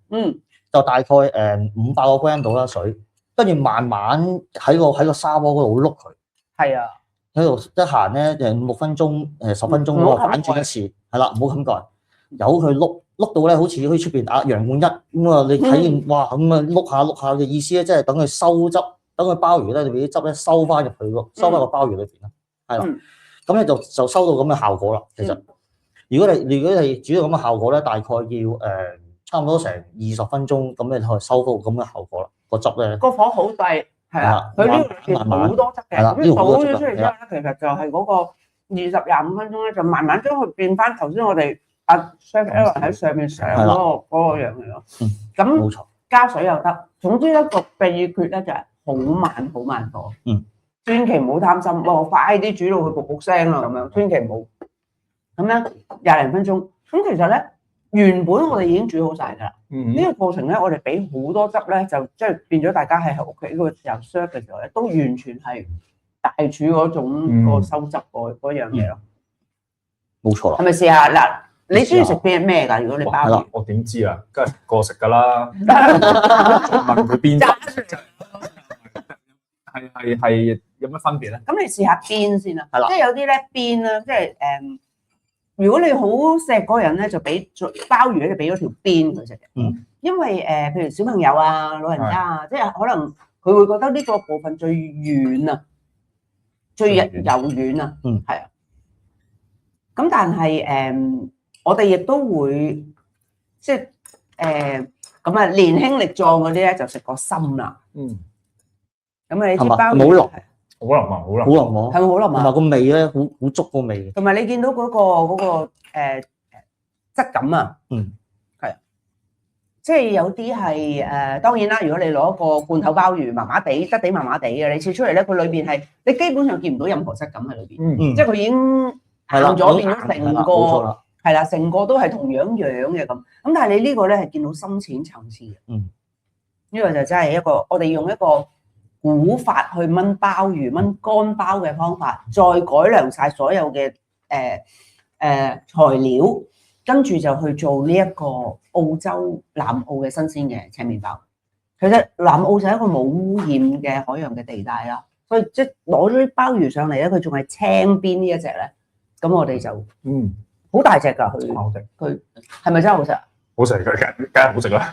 就大概500個 gram 到啦水，跟住慢慢喺個砂鍋嗰度碌佢。係啊。喺度得閒咧5-6分鐘10分鐘嗰個反轉一次，係啦，唔好冚蓋，由佢碌到咧好似出邊楊冠一咁啊！你睇見哇咁啊碌下嘅意思咧，即係等佢收汁，等佢鮑魚咧裏邊啲汁咧收翻入去收翻個鮑魚裏邊啦，係啦。咁咧就收到咁嘅效果啦。其實如果你煮到咁嘅效果咧，大概要差唔多成20分鐘咁，你就可以收到咁嘅效果啦。個汁咧個火好細，係啊，佢呢個其實好多汁嘅，咁倒咗出嚟之後咧，其實就係嗰個20-25分鐘咧，就慢慢將佢變翻頭先我哋阿 Chef Aaron 喺上面上嗰個樣嚟咯。咁冇錯，加水又得。總之一個秘訣咧就係好慢火，千祈唔好貪心，快啲煮到佢噗噗聲啦咁樣，千祈唔好。咁樣20零分鐘，咁其實咧原本我哋已經煮好晒㗎啦。呢個過程咧，我哋俾好多汁咧，就即係變咗大家係喺屋企嗰個時候 serve 嘅時候咧，都完全係大廚嗰種個收汁嗰樣嘢咯。冇錯啦。係咪試下嗱？你中意食咩㗎？如果你鮑魚，我點知啊？梗係過食㗎啦。問佢邊汁？係有乜分別咧？咁你試下邊先啦。係啦。即係有啲咧邊啦，即係如果你好錫嗰個人咧，就俾鮑魚咧，就俾咗條邊佢食嘅。因為譬如小朋友啊、老人家啊，即係可能佢會覺得呢個部分最軟啊、最柔軟啊。係啊。咁但係我哋亦都會即係咁啊，年輕力壯嗰啲咧就食個心啦。咁啊，你知鮑魚冇腍。好腍啊！好腍喎，係咪好腍啊？同埋個味咧，好足個味。同埋你見到嗰個質感啊，係啊，即係有啲係當然啦。如果你攞一個罐頭鮑魚，麻麻地嘅，你切出嚟咧，佢裏邊係你基本上見唔到任何質感喺裏邊，即係佢已經硬咗，變咗成個係啦，成個都係同樣嘅咁。咁但係你呢個咧係見到深淺層次嘅，呢個就真係一個我哋用一個古法去炆鮑魚、炆乾鮑嘅方法，再改良晒所有嘅材料，跟住就去做呢一個澳洲南澳嘅新鮮嘅青麵包。其實南澳就係一個冇污染嘅海洋嘅地帶啦，所以即係攞咗啲鮑魚上嚟咧，佢仲係青邊呢一隻咧，咁我哋就好大隻㗎，佢係咪真係好食啊？好食，梗係好食啦！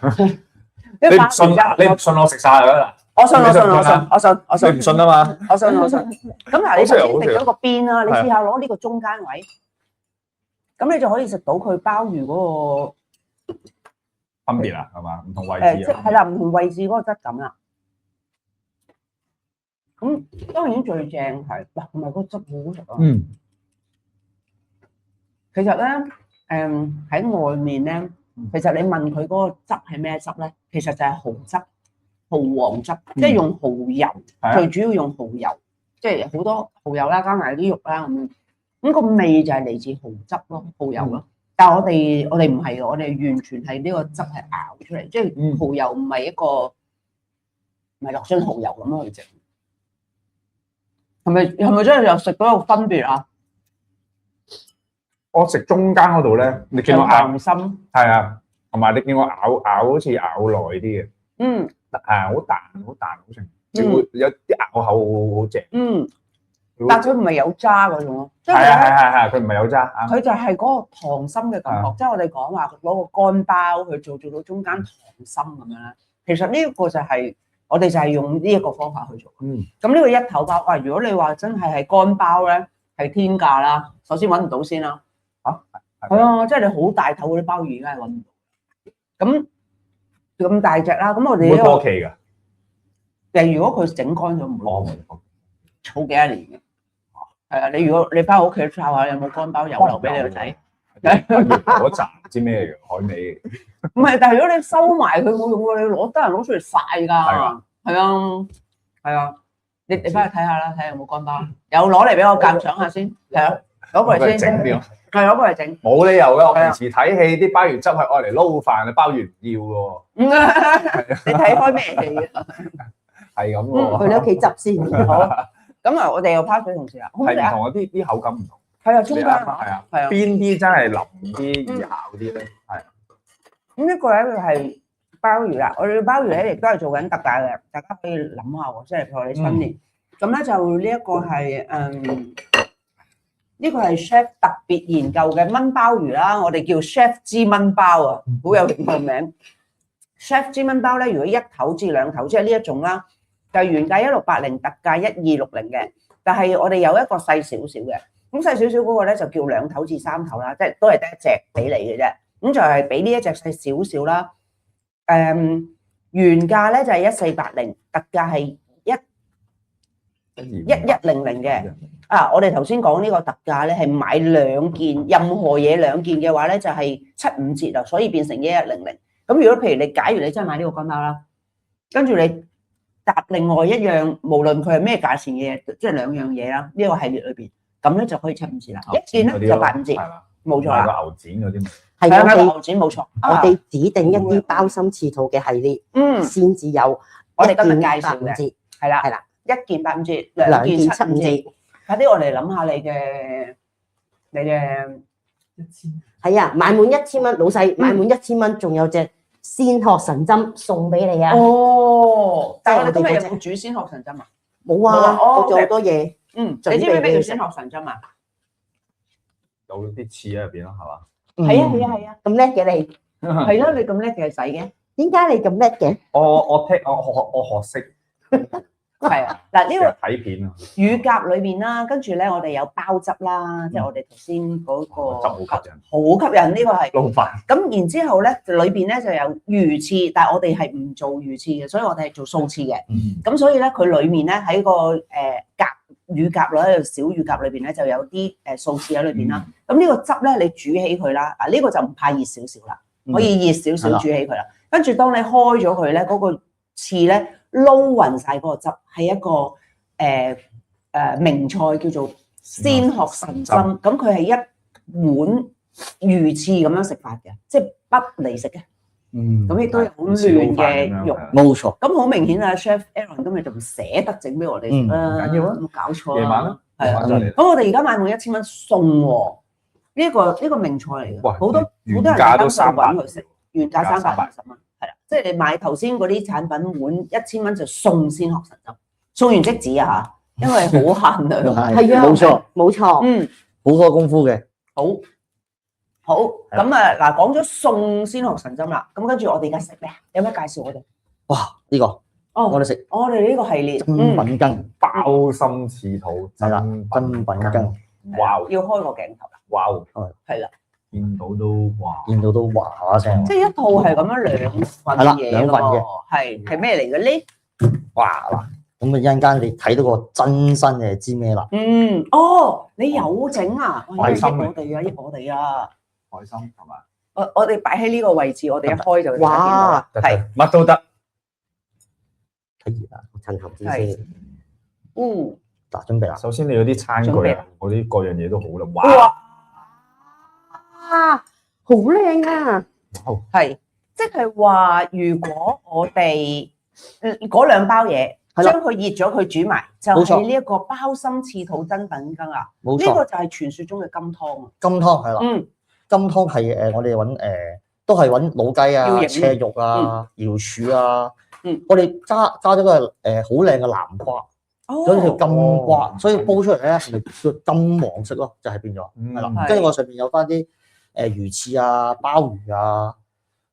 你唔信我食晒佢啦？我信。你唔信啊嘛？我信。咁嗱，你首先食咗個邊啦，你試下攞呢個中間位，咁你就可以食到佢鮑魚嗰個分別啦，係嘛？唔同位置啊。即係啦，唔同位置嗰個質感啦。咁當然最正係嗱，同埋個汁好好食啊。其實咧，喺外面咧，其實你問佢嗰個汁係咩汁咧，其實就係蠔汁。蠔黃汁，即係用蠔油，最主要用蠔油，即係好多蠔油啦，加埋啲肉啦咁樣，咁個味就係嚟自蠔汁咯，蠔油咯。但係我哋唔係嘅，我哋完全係呢個汁係熬出嚟，即係蠔油唔係一個唔係落樽蠔油咁去整，係咪真係又食到有分別啊？我食中間嗰度咧，你見我咬心，係啊，同埋你見我咬好似咬耐啲嘅，好彈，好成，你會有啲咬口好正。但佢唔係有渣嗰種咯。係，佢唔係有渣。佢就係嗰個溏心嘅感覺，即係我哋講話攞個乾鮑去做到中間溏心咁樣啦。其實呢一個就係我哋就係用呢一個方法去做。咁呢個一頭鮑，如果你話真係乾鮑咧，係天價啦。首先揾唔到先啦。係啊，即係你好大頭嗰啲鮑魚，梗係揾唔到。咁大隻啦，咁我哋會過期㗎。如果佢整乾咗唔攞，儲幾多年嘅。係啊，你如果你翻屋企抄下有冇乾鮑油留俾你個仔，嗰陣唔知咩嚟嘅海味。唔係，但係如果你收埋佢冇用喎，你攞得人攞出嚟曬㗎。係啊，你翻去睇下啦，睇下有冇乾包，有攞嚟俾我鑑賞下先。係啊，攞過嚟先。整啲。係攞過嚟整。冇理由嘅，我平時睇戲啲鮑魚汁係愛嚟撈飯，鮑魚唔要喎。你睇開咩戲啊？係咁喎。去你屋企執先。好。咁啊，我哋又 pass 俾同事啦。係唔同啊，啲口感唔同。係啊，中間係啊，邊啲真係腍啲、咬啲咧？係。咁呢個咧就係鮑魚啦。我哋嘅鮑魚咧亦都係做緊特價嘅，大家可以諗下喎，即係譬如你新年。咁咧就呢一個係呢個係 chef 特別研究嘅炆鮑魚啦，我哋叫 chef 之炆包啊，好有型嘅名。chef 之炆包咧，如果一頭至兩頭，即係呢一種啦，就原價1680，特價1260嘅。但係我哋有一個細少少嘅，咁細少少嗰個咧就叫兩頭至三頭啦，即係都係得一隻俾你嘅啫。咁就係俾呢一隻細少少啦。原價咧就係1480，特價係1100嘅。啊，我哋頭先講呢個特價咧係買兩件，任何嘢兩件嘅話咧就係75折啊，所以變成1100。咁如果譬如你假如你真係買呢個乾包啦，跟住你搭另外一樣，無論佢係咩價錢嘅嘢，即係兩樣嘢啦，呢個系列裏邊，咁咧就可以75折啦。一件咧就85折，冇錯啦。個牛展嗰啲，係啊，牛展冇錯。我哋指定一啲鮑參翅肚嘅系列，先至有我哋今日介紹嘅，係啦，一件85折，兩件75折。快啲，我嚟諗下你嘅1000，係啊，買滿1000蚊，老細買滿1000蚊，仲有隻鮮殼神針送俾你啊！哦，但係我哋今日有冇煮鮮殼神針啊？冇啊，我做好多嘢。你知唔知咩叫鮮殼神針啊？有啲刺喺入邊咯，係嘛？係啊，咁叻嘅你，係啦，你咁叻嘅仔嘅，點解你咁叻嘅？我學識。係啊，嗱呢個睇片啊，乳鴿裏邊啦，跟住咧我哋有鮑汁啦，即係我哋頭先嗰個汁好吸引，好吸引呢個係撈飯。咁然之後咧，裏邊咧就有魚翅，但係我哋係唔做魚翅嘅，所以我哋係做素翅嘅。咁所以咧，佢裡面咧喺個乳鴿裏小乳鴿裏邊咧就有啲素翅喺裏邊啦。咁呢個汁咧你煮起佢啦，呢個就唔怕熱少少啦，可以熱少少煮起佢啦。跟住當你開咗佢咧，嗰個翅咧。撈勻晒嗰個汁，係一個名菜叫做鮮殼神針，咁佢係一碗魚翅咁樣食法嘅，即係不嚟食嘅。咁亦都有好嫩嘅肉，冇錯。咁好明顯啊 ，Chef Aaron 今日就唔捨得整俾我哋食啦，緊要啊，冇搞錯啊。夜晚啦，係啊。咁我哋而家買滿1000蚊送喎，呢個名菜嚟嘅，好多人價都300去食，原價380蚊。係啦，即係你買頭先嗰啲產品碗1000蚊就送鮮殼神針，送完即止啊嚇，因為好限量。係啊，冇錯，好多功夫嘅。好，咁啊嗱，講咗送鮮殼神針啦，咁跟住我哋而家食咩啊？有咩介紹我哋？哇！呢個我哋食，我哋呢個系列珍品羹鮑參翅肚，係啦，珍品羹。哇！要開個鏡頭啦。哇！係啦。見到都哇！見到都哇聲，即係一套係咁樣兩份嘢兩份嘅，係咩嚟嘅咧？哇嗱，咁啊一陣間你睇到個真身嘅知咩啦？你有整啊？海參益我哋啊！海參係嘛？我哋擺喺呢個位置，我哋一開就哇，係乜都得。睇熱啊，趁後先先。嗱，準備啦。首先你嗰啲餐具啊，嗰啲各樣嘢都好啦。哇！好靚啊！係，即係話，如果我哋嗰兩包嘢，將佢熱咗，佢煮埋，就係呢一個鮑參翅肚珍品羹啊！冇錯，呢個就係傳說中嘅金湯啊！金湯係啦，金湯係我哋揾都係揾老雞啊、赤肉啊、瑤柱啊，我哋加咗個好靚嘅南瓜。所以叫金瓜，所以煲出嚟咧係叫金黃色咯，就係變咗，係啦。跟住我上邊有翻啲魚翅啊、鮑魚啊，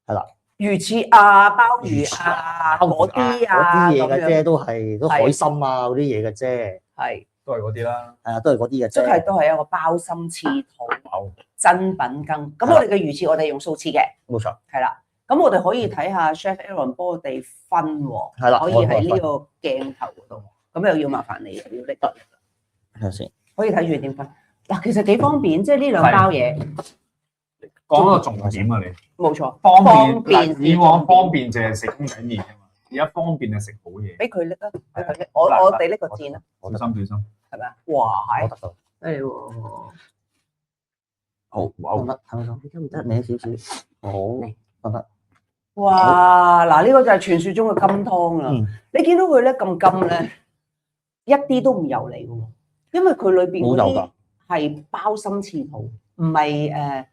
係啦。魚翅啊、鮑魚啊、嗰啲嘢嘅啫，都海參啊嗰啲嘢嘅啫，係都係嗰啲啦。係啊，都係嗰啲嘅啫。即係都係一個鮑參翅肚珍品羹。咁我哋嘅魚翅我哋用素翅嘅，冇錯。係啦。咁我哋可以睇下 Chef Aaron 幫我哋分喎，係啦，可以喺呢個鏡頭嗰度。咁又要麻煩你，要拎得睇下先，可以睇住點分嗱，其實幾方便，即係呢兩包嘢，講個重點啊，你冇錯，方便。以往方便淨係食公仔麵啊嘛，而家方便係食好嘢。俾佢拎啊，俾佢拎。我哋呢個箭啊，小心，係咪啊？哇，係。得到。係喎。好，得唔得？歪少少。好，得。哇！嗱，呢個就係傳説中嘅金湯啦。你見到佢咧咁金咧，一啲都唔油膩嘅喎，因為佢裏邊嗰啲係鮑參翅肚，唔係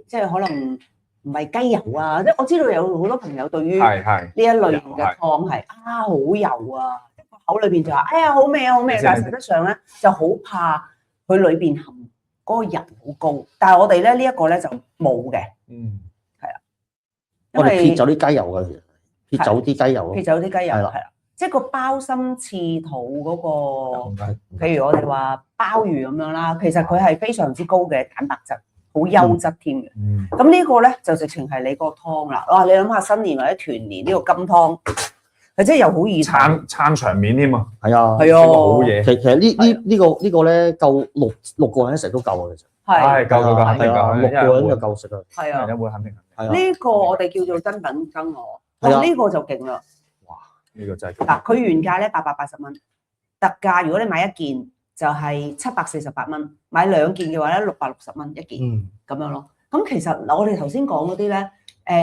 即係可能唔係雞油啊。即係我知道有好多朋友對於呢一類型嘅湯係好油啊，口裏邊就話哎呀好味啊好味，但係實質上咧就好怕佢裏邊含嗰個油好高。但係我哋咧呢一個咧就冇嘅。我哋撇走啲雞油嘅，其實撇走啲雞油，撇走啲雞油係啦，即係個鮑參翅肚嗰個，譬如我哋話鮑魚咁樣啦，其實佢係非常之高嘅蛋白質，好優質添嘅。咁呢個咧就直情係你個湯啦。哇！你諗下新年或者團年呢個金湯，係真係又好易撐場面添啊！係啊，係啊，好嘢。其實呢個咧夠六個人食都夠嘅，其實係夠，係啊，6個人就夠食啦。係啊，一碗肯定。呢個我哋叫做真品真我，呢個就勁啦！哇，呢個真係嗱，佢原價咧880蚊，特價如果你買一件就係748蚊，買兩件嘅話咧660蚊一件，咁樣咯。咁其實我哋頭先講嗰啲咧，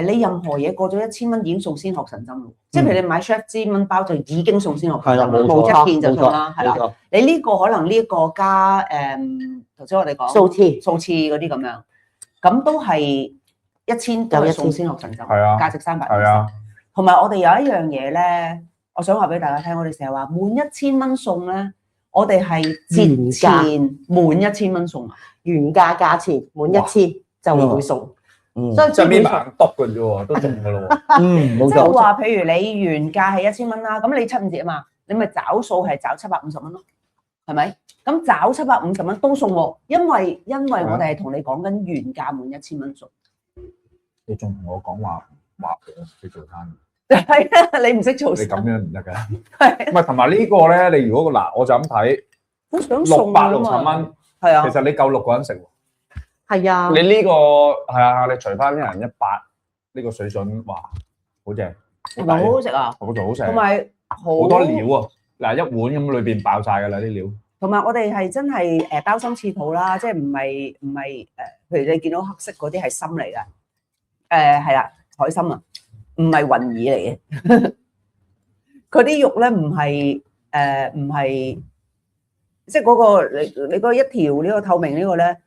你任何嘢過咗1000蚊已經送先學神針咯，即係譬如你買 chef 芝蚊包就已經送先學神針，冇一件就送啦，係啦。你呢個可能呢一個加頭先我哋講素翅嗰啲咁樣，咁都係。1000都係送先學神針，價值300。係啊，同埋我哋有一樣嘢咧，我想話俾大家聽，我哋成日話滿1000蚊送咧，我哋係節前滿1000蚊送啊，原價價錢滿1000就會送。所以上面盲篤嘅啫喎，都中嘅咯喎。冇錯。即係話，譬如你原價係1000蚊啦，咁你7、5折啊嘛，你咪找數係找750蚊咯，係咪？咁找750蚊都送喎，因為我哋係同你講緊原價滿1000蚊送。你仲同我講話我去做生意？係啊，你唔識做，你咁樣唔得㗎。係，唔係同埋呢個咧？你如果嗱，我就咁睇，好想送660蚊，係啊，其實你夠6個人食喎。係啊，你呢個係啊，你除翻啲人100呢個水準，哇，好正，同埋好好食啊，好食，同埋好多料啊！嗱，一碗咁裏邊爆晒㗎啦啲料。同埋我哋係真係鮑參翅肚啦，即係唔係譬如你見到黑色嗰啲係參嚟㗎。係啦，海參啊，唔係雲耳嚟嘅。佢啲肉咧唔係，即係嗰個你嗰一條呢個透明呢個咧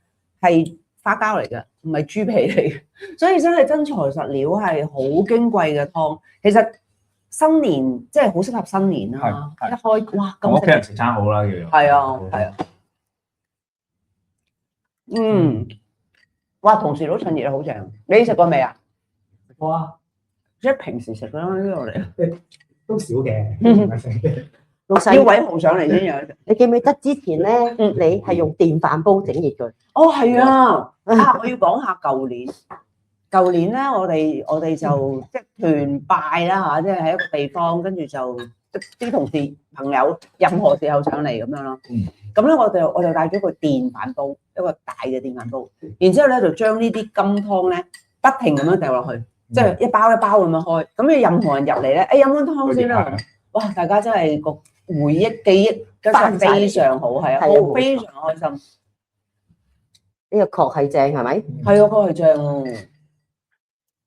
係花膠嚟嘅，唔係豬皮嚟嘅。所以真係真材實料，係好矜貴嘅湯。其實新年即係好適合新年啦。一開哇，咁屋企人食餐好啦，叫做。係啊。哇！同時都趁熱好正，你食過未啊？食過啊，即係平時食啦呢個嚟，都少嘅。老細要位紅上嚟先有。你記唔記得之前咧？你係用電飯煲整熱佢。哦，係啊！我要講下舊年。舊年咧，我哋就即係團拜啦嚇，即係喺一個地方，跟住就啲同事朋友任何時候上嚟咁樣咯。咁咧，我就帶咗個電飯煲，一個大嘅電飯煲，然之後咧就將呢啲金湯咧不停咁樣掉落去，即係一包一包咁樣開。咁你任何人入嚟咧，飲碗湯先啦。哇！大家真係個回憶記憶真係非常好，係啊，非常開心。呢個確係正係咪？係啊，確係正，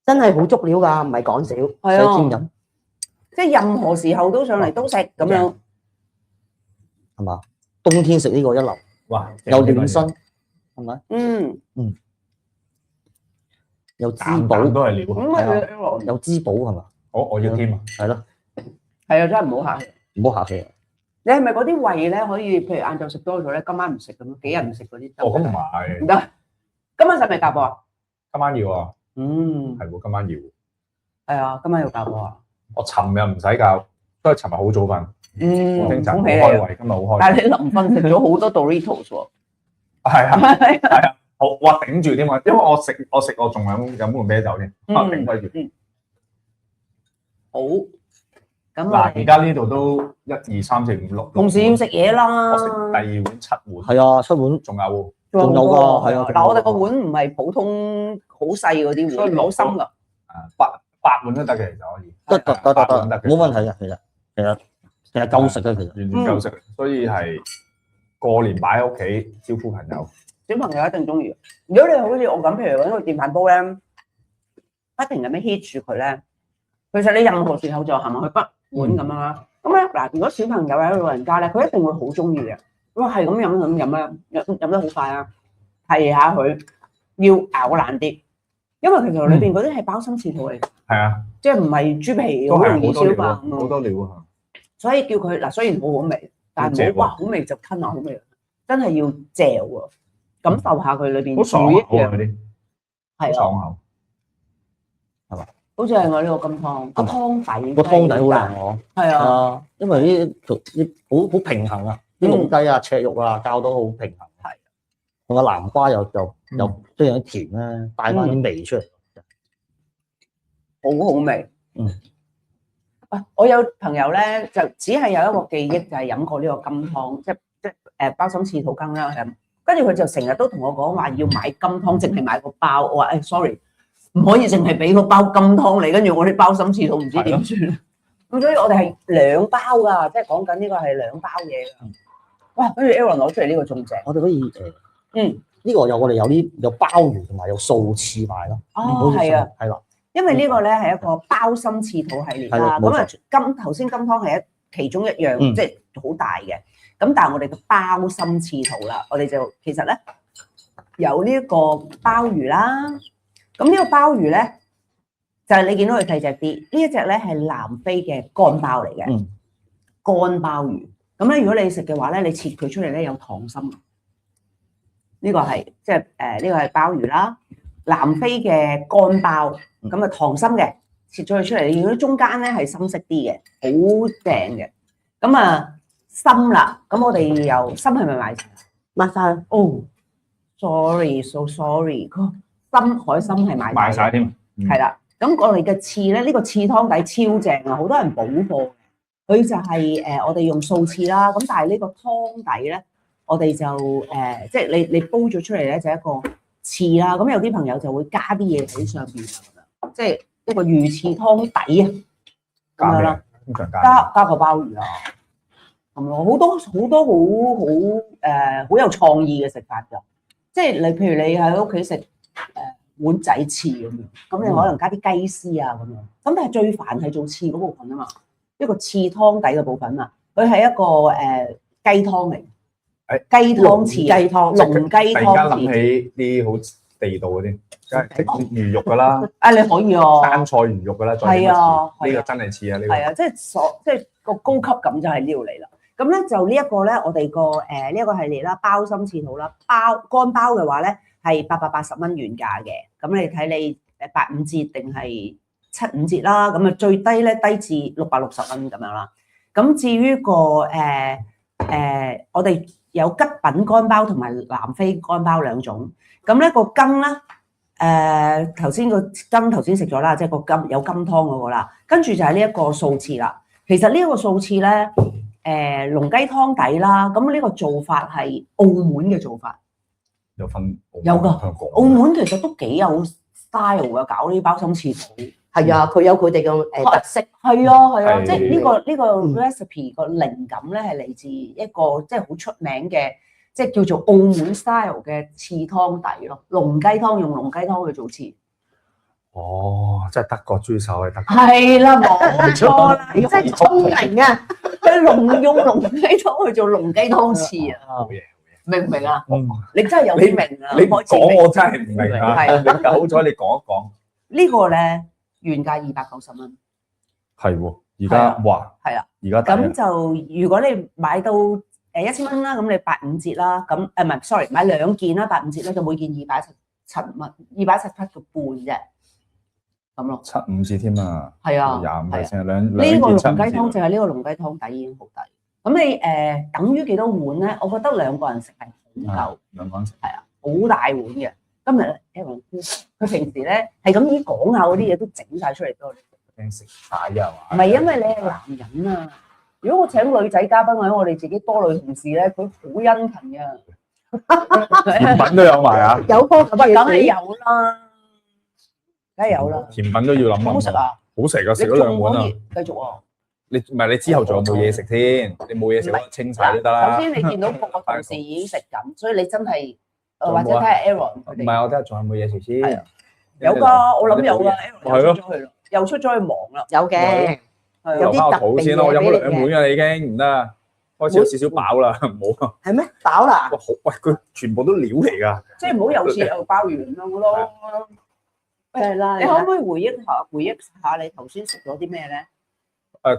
真係好足料㗎，唔係講少。係啊，即係任何時候都上嚟都食咁樣，係嘛？冬天食呢個一流，哇！又暖身，係咪？有滋補都係料，有滋補係嘛？我要添啊，係咯，係啊，真係唔好客氣，唔好客氣。你係咪嗰啲胃咧可以，譬如晏晝食多咗咧，今晚唔食咁樣，幾日唔食嗰啲？咁唔係，唔得，今晚使咪夾波啊？今晚要啊，係喎，今晚要。係啊，今晚要夾波啊！我尋日唔使教，都係尋日好早瞓。恭喜你！開胃，今日好開。但係你臨瞓食咗好多 Doritos 喎。係啊，好哇，頂住添啊！因為我食我仲飲杯啤酒添，頂低住。好。咁嗱，而家呢度都1、2、3、4、5、6。同時要食嘢啦。我食第2碗7碗。係啊，7碗仲有。仲有㗎，係啊。嗱，我哋個碗唔係普通好細嗰啲碗，唔係好深㗎。八碗都得嘅，其實可以。得，冇問題嘅，其實夠食嘅，其實完全夠食，所以係過年擺喺屋企招呼朋友。小朋友一定中意。如果你好似我咁，譬如揾個電飯煲咧，不停咁樣 heat 住佢咧，其實你任何時候就行埋去筆碗咁樣啦。咁咧嗱，如果小朋友或者老人家咧，佢一定會好中意嘅。哇，係咁飲啦，飲得好快啊！提下佢要咬爛啲，因為其實裏邊嗰啲係鮑參翅肚嚟。係啊，即係唔係豬皮好容易消化，好多料啊！所以叫佢嗱，雖然好好味，但係唔好話好味就吞下好味，真係要嚼喎，感受下佢裏邊。好爽口嗰啲，係啊，爽口係嘛？好似係我呢個金湯，個湯底個湯底好靚喎。係啊，因為啲好平衡啊，啲龍雞啊、赤肉啊，教到好平衡。係，同個南瓜又即係有啲甜咧，帶翻啲味出嚟。好好味，我有朋友咧就只係有一個記憶，就係飲過呢個金湯，即鮑參翅肚羹啦。跟住佢就成日都同我講話要買金湯，淨係買個包。我話sorry，唔可以淨係俾個包金湯你，跟住我啲鮑參翅肚唔知點算。咁所以我哋係兩包㗎，即係講緊呢個係兩包嘢㗎。哇！跟住 Aaron 攞出嚟呢個仲正，我哋可以呢個我哋有鮑魚同埋有素翅賣咯。哦，係啊，係啦。因為呢個咧係一個鮑參翅肚系列啦，咁啊頭先金湯係其中一樣，即係好大嘅。咁但係我哋嘅鮑參翅肚啦，我哋就其實咧有呢一個鮑魚啦。咁呢個鮑魚咧就係你見到佢細隻啲，呢一隻咧係南非嘅乾鮑嚟嘅，乾鮑魚。咁咧如果你食嘅話咧，你切佢出嚟咧有溏心。呢個係即係呢個係鮑魚啦，南非嘅乾鮑。咁啊溏心嘅，切咗佢出嚟，你見到中間咧係深色啲嘅，好正嘅。咁啊參啦，咁我哋又參係咪買齊？買晒。哦 ，sorry，so sorry，個參海參係買晒添。係啦，咁我哋嘅翅咧，呢個翅湯底超正啊，好多人補貨嘅。佢就係我哋用素翅啦，咁但係呢個湯底咧，我哋就即係你煲咗出嚟咧，就一個翅啦。咁有啲朋友就會加啲嘢喺上邊。即係一個魚翅湯底啊，咁樣啦，加個鮑魚啊，咁咯，好多好有創意嘅食法㗎。即係你譬如你喺屋企食碗仔翅咁樣，咁你可能加啲雞絲啊咁樣。咁但係最煩係做翅嗰部分啊嘛，一個翅湯底嘅部分啊，佢係一個雞湯嚟，雞湯翅雞湯，龍雞湯翅。突然間諗起啲好地道嗰啲。魚肉噶啦，你可以生菜魚肉噶啦，係啊，呢個真係似啊，呢個係啊，即係個高級感就係呢度嚟啦。咁咧就呢一個咧，我哋個呢一個系列啦，鮑參翅肚啦，乾鮑嘅話咧係880蚊原價嘅。咁你睇你85折定係75折啦。咁啊最低咧低至660蚊咁樣啦。咁至於個我哋有吉品乾鮑同埋南非乾鮑兩種。咁咧個羹咧。頭先個羹頭先食咗啦，即係個金有金湯嗰個啦，跟住就係呢一個素翅啦。其實呢一個素翅咧，龍雞湯底啦，咁呢個做法係澳門嘅做法，有分有㗎。澳門其實都幾有 style 嘅，搞呢啲鮑參翅肚。係啊，佢有佢哋嘅特色。係啊，即係呢個 recipe 個靈感咧係嚟自一個即係好出名嘅。即係叫做澳門 style 嘅翅湯底咯，龍雞湯用龍雞湯去做翅。哦，即係德國豬手係德國。係啦，冇錯啦，真係聰明啊！佢用龍雞湯去做龍雞湯翅啊！好嘢，明唔明啊？你真係有啲明啊！你講我真係唔明啊！係你好彩你講一講。呢個咧原價290蚊。係喎，而家哇！係啊，而家咁就如果你買到1000蚊啦，咁你85折啦，咁唔係 sorry 買2件啦，85折咧就每件217蚊，217個半啫，咁咯。75折添啊！係啊，25%呢個龍雞湯就係呢個龍雞湯底已經好抵。咁你等於幾多碗咧？我覺得2個人食係好夠。兩個人食係啊，好大碗嘅。今日咧 Aaron 佢平時咧係咁依講下嗰啲嘢都整晒出嚟都驚食晒啊嘛！唔係因為你係男人啊。如果我請女仔嘉賓或者我哋自己多女同事咧，佢好殷勤嘅。甜品都有埋啊！有棵咁喂，梗係嘅有啦，梗係有啦。甜品都要諗好唔好食啊？好食啊！食你咗兩碗啊！仲可以繼續啊！你唔係你之後仲有冇嘢食先？你冇嘢食，清晒都得啦。首先你見到個同事已經食緊，所以你真係或者睇下 Aaron 佢哋。唔係，我睇下仲有冇嘢食先。有㗎，我諗有㗎。係咯，又出咗去忙啦。有嘅，有啲特別肚先咯。我飲咗兩碗嘅。㗎，你已經唔得，開始有少少飽啦，唔好啊！係咩？飽啦？哇，好喂，佢全部都料嚟㗎。即係唔好又切又爆完咁咯。係啦。你可唔可以回憶下你頭先食咗啲咩咧？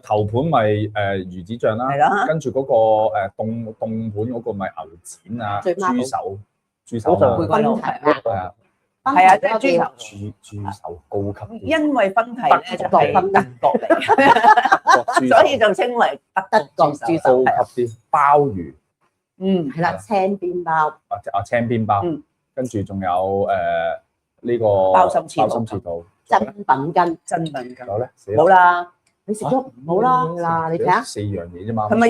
頭盤咪魚子醬啦，係啦，跟住嗰個凍盤嗰個咪牛展啊、豬手配啊，骨佬係啊，係啊，即係豬頭。豬手高級啲，因為分題咧就係德國嚟，所以就稱為德國豬手。高級啲鮑魚，係啦，青邊包。青邊包，跟住仲有呢個鮑參翅肚，真品筋。真品筋。有咧，冇啦。你食咗唔好啦，你睇下。 4樣嘢啫嘛，係咪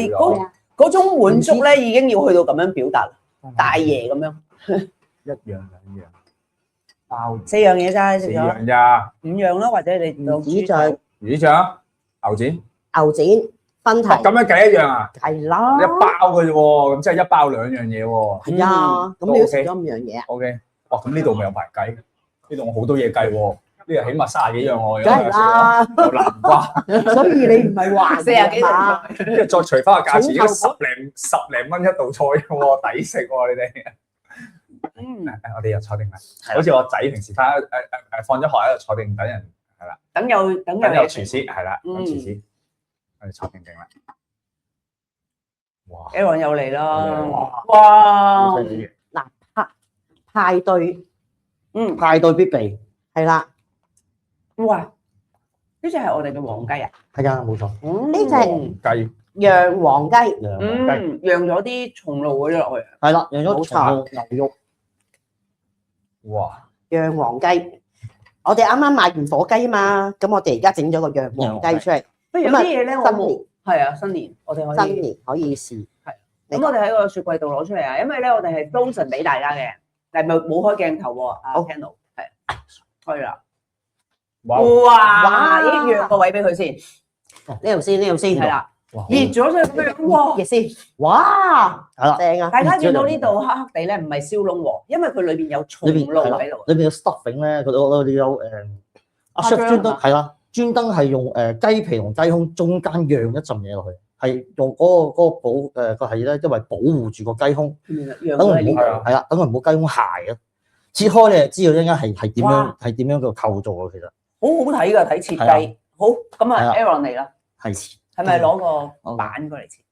嗰種滿足咧已經要去到咁樣表達？大爺咁樣。一樣兩樣，鮑魚4樣嘢咋？食4咗樣咋5樣啦，或者你魚子醬、魚子醬、牛展，牛展分題。咁樣計一樣啊？係啦。一包嘅啫喎，咁即係一包2樣嘢喎。係啊，咁你要食咗5樣嘢。OK，哇，咁呢度咪有排計？呢度我好多嘢計喎。呢度起碼30幾樣喎，梗係啦，有南瓜，所以你唔係話40幾道菜，跟住再除翻個價錢，而家十零蚊一道菜喎，抵食喎你哋。我哋又坐定啦，好似我仔平時翻放咗學喺度坐定等人，係啦，等有廚師係啦，等廚師，我哋坐定定啦。哇 Aaron 又嚟啦！哇！嗱，派對，派對必備。係啦。哇！呢只係我哋嘅黃雞啊？係啊，冇錯。呢隻雞釀黃雞，釀咗啲松露嗰啲落去。係啦，釀咗松露牛肉。哇！釀黃雞，我哋啱啱買完火雞啊嘛，咁我哋而家整咗個釀黃雞出嚟。不如有啲嘢咧，我新年係啊，新年我哋可以新年可以試。咁我哋喺個雪櫃度攞出嚟啊，因為咧我哋係 frozen 俾大家嘅，但係冇開鏡頭喎。阿 Candle 係開啦。哇！呢讓個位俾佢先，呢度先，係啦。熱咗先佢，哇！熱先，哇！係啦，正啊！大家見到呢度黑黑地咧，唔係燒窿喎，因為佢裏邊有松露喺度。裏邊有 stuffing 咧，佢哋有阿 chef 專登係啦，專登係用雞皮同雞胸中間釀一陣嘢落去，係用嗰個保個係咧，因為保護住個雞胸，等佢唔好係啦，等佢唔好雞胸鞋啊！切開你就知道一陣間係點樣個構造啊，其實。好好睇㗎，睇設計。好，咁啊 Aaron 嚟啦，係咪攞個板過嚟切？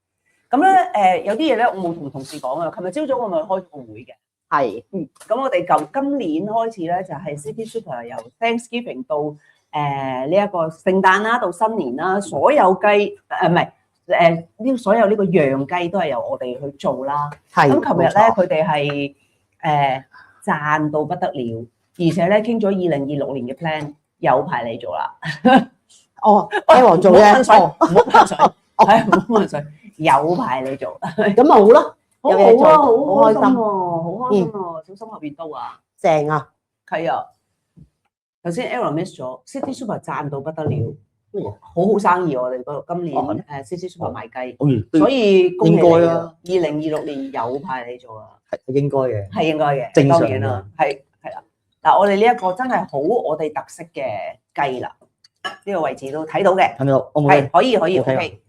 咁咧有啲嘢咧，我冇同同事講啊。琴日朝早我咪開咗個會嘅，係，咁我哋今年開始咧就係 City Super 由 Thanksgiving 到呢一個聖誕啦，到新年啦，所有雞唔係呢所有呢個洋雞都係由我哋去做啦。係。咁琴日咧佢哋係賺到不得了，而且咧傾咗2026年嘅 plan。有排你做啦，哦，雞王做嘅，唔好噴水，係唔好噴水，有排你做，咁咪好咯，好有嘢做，好好開心，好開心啊！小心後邊刀啊，正啊，係啊，頭先 Aaron miss 咗 City Super 賺到不得了，好生意我哋嗰今年City Super 賣雞，所以恭喜你啊！2026年有排你做啊，係應該嘅，係應該嘅，正常當然啦，係啦。嗱，我哋呢一個真係好我哋特色嘅雞啦，呢個位置都睇到嘅，睇到，係可以 OK，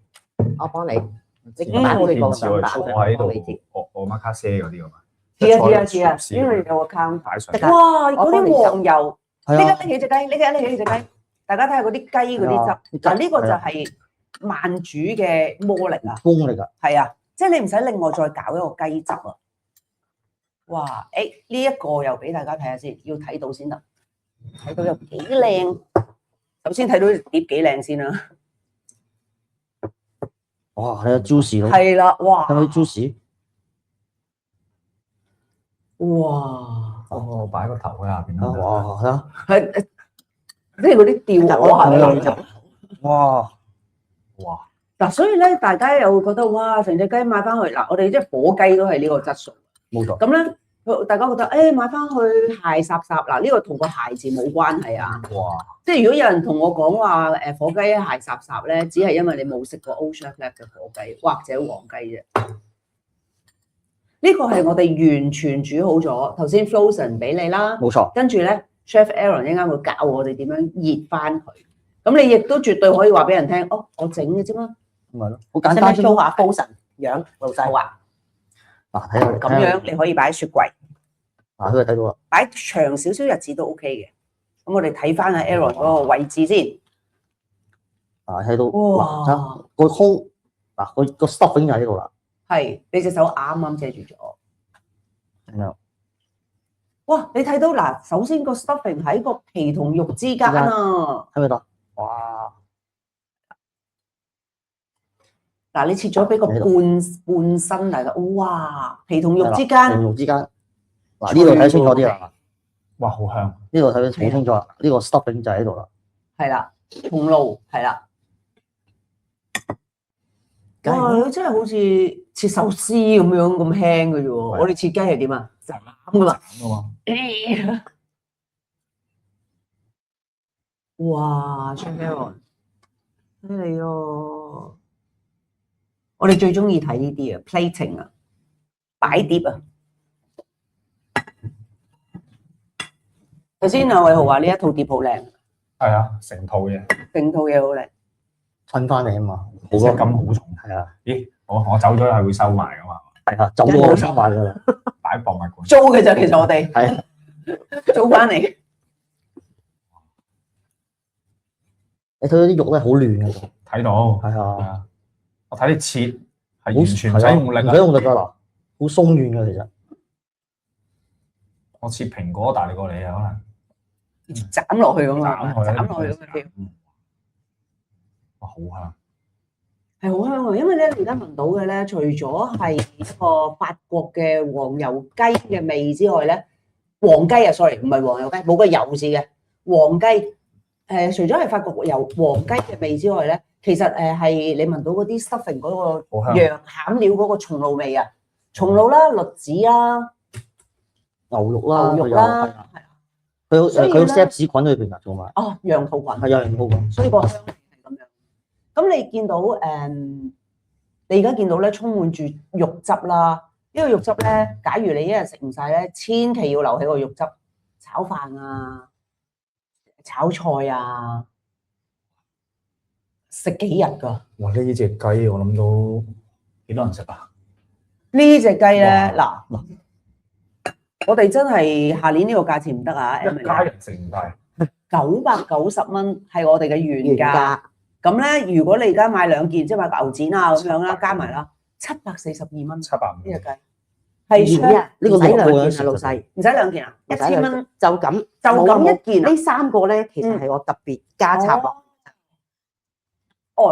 我幫你，你擺好你個上板，我喺度，我馬卡西嗰啲啊嘛，知啊，因為有個 count，哇，嗰啲黃油，呢個拎起隻雞，拎起隻雞，大家睇下嗰啲雞嗰啲汁，嗱呢個就係慢煮嘅魔力啊，功力啊，係啊，即係你唔使另外再搞一個雞汁啊。哇！呢一個又俾大家睇下先，要睇到先得，睇到有幾靚。首先睇到碟幾靚先啦。哇！係啊，juicy 咯。係啦，哇！係咪 juicy？哇！我擺個頭喺下邊啦。哇！係啊。係，即係嗰啲吊我係咪？哇！哇！嗱，所以咧，大家又會覺得哇，成隻雞買翻去嗱，我哋即係火雞都係呢個質素。冇錯。咁咧，大家覺得買翻去鞋霎霎嗱，呢個同個鞋字冇關係啊。哇！即係如果有人同我講話火雞鞋霎霎咧，只係因為你冇食過 Old Chef Lab 嘅火雞或者黃雞啫。呢個係我哋完全煮好咗，頭先 Frozen 俾你啦，冇錯。跟住咧 Chef Aaron 一陣間會教我哋點樣熱翻佢。咁你亦都絕對可以話俾人聽，我整嘅啫嘛。咁咪咯，好簡單啫。租下 Frozen 樣老細話嗱，睇下咁樣你可以擺喺雪櫃。嗱，佢睇到啦。擺長少少日子都 OK 嘅。咁我哋睇翻阿 Aaron 嗰個位置先。嗱，睇到哇，個空嗱個 stuffing 就喺度啦。係，你隻手啱啱遮住咗。咁樣。哇！你睇到嗱，首先個 stuffing 喺個皮同肉之間啊。睇咪得？哇！嗱，你切咗俾個半身大家，哇！皮同肉之間。皮同肉之間。嗱，呢度睇清楚啲啦。哇，好香！呢度睇得好清楚啦，呢個 stuffing 就喺度啦。係啦，松露係啦。哇！真係好似切壽司咁樣咁輕嘅啫喎，我哋切雞係點啊？斬㗎嘛。哇 Chef Aaron 犀利喎！我哋最中意睇呢啲啊 ，plating 啊，擺碟啊。頭先阿偉豪話呢一套碟好靚。係啊，成套嘢好靚。褪翻嚟啊嘛，好多金好重。係啊。咦，我走咗係會收埋噶嘛？係啊，走咗我收埋噶啦。擺博物館。租嘅咋，其實我哋係租翻嚟。你睇到啲肉咧好嫩嘅，睇到。係啊。我睇你切係完全唔使用力，唔使用力噶啦，好鬆軟嘅其實。我切蘋果大力過你啊，可能斬落去咁啊，斬落去咁嘅 feel。哇，好香！係好香啊，因為咧，你而家聞到嘅咧，除咗係一個法國嘅黃油雞嘅味之外咧，黃雞啊 ，sorry， 唔係黃油雞，冇個油字嘅黃雞。除咗係法國油黃雞嘅味之外咧，其實係你聞到嗰啲 stuffing 嗰個羊餡料嗰個松露味啊，松露啦、栗子啦、牛肉啦，係啊，佢有錫紙菌裏邊啊，做埋。羊肚菌。係羊肚菌。所以個香味係咁樣。咁你見到你而家見到咧，充滿住肉汁啦。呢個肉汁咧，假如你一日食唔晒咧，千祈要留喺個肉汁炒飯啊、炒菜啊，食幾日㗎？哇！呢隻雞我諗到幾多人食啊？呢隻雞咧，嗱，我哋真係下年呢個價錢唔得啊！一家人食唔晒，990蚊係我哋嘅原價。咁咧，如果你而家買2件，即係買牛展啊咁樣啦，加埋啦，742蚊。750呢隻雞係呢個唔使2件啊，老細，唔使2件啊，1000蚊就咁1件。呢3個咧，其實係我特別加插落。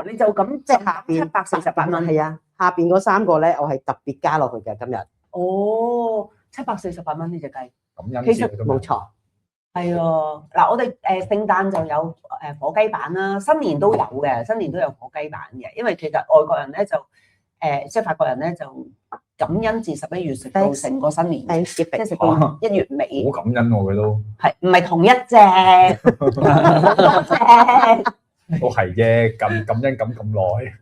你就咁即係下邊748蚊。係啊，下邊嗰3個咧，我係特別加落去嘅今日。 748蚊呢隻雞。其實冇錯。係啊，嗱，我哋聖誕就有火雞版啦，新年都有嘅，新年都有火雞版嘅，因為其實外國人咧就即係法國人咧就感恩節11月食到成個新年，即係食到1月尾。好感恩喎，佢都係唔係同一隻？都係啫，感恩咁耐，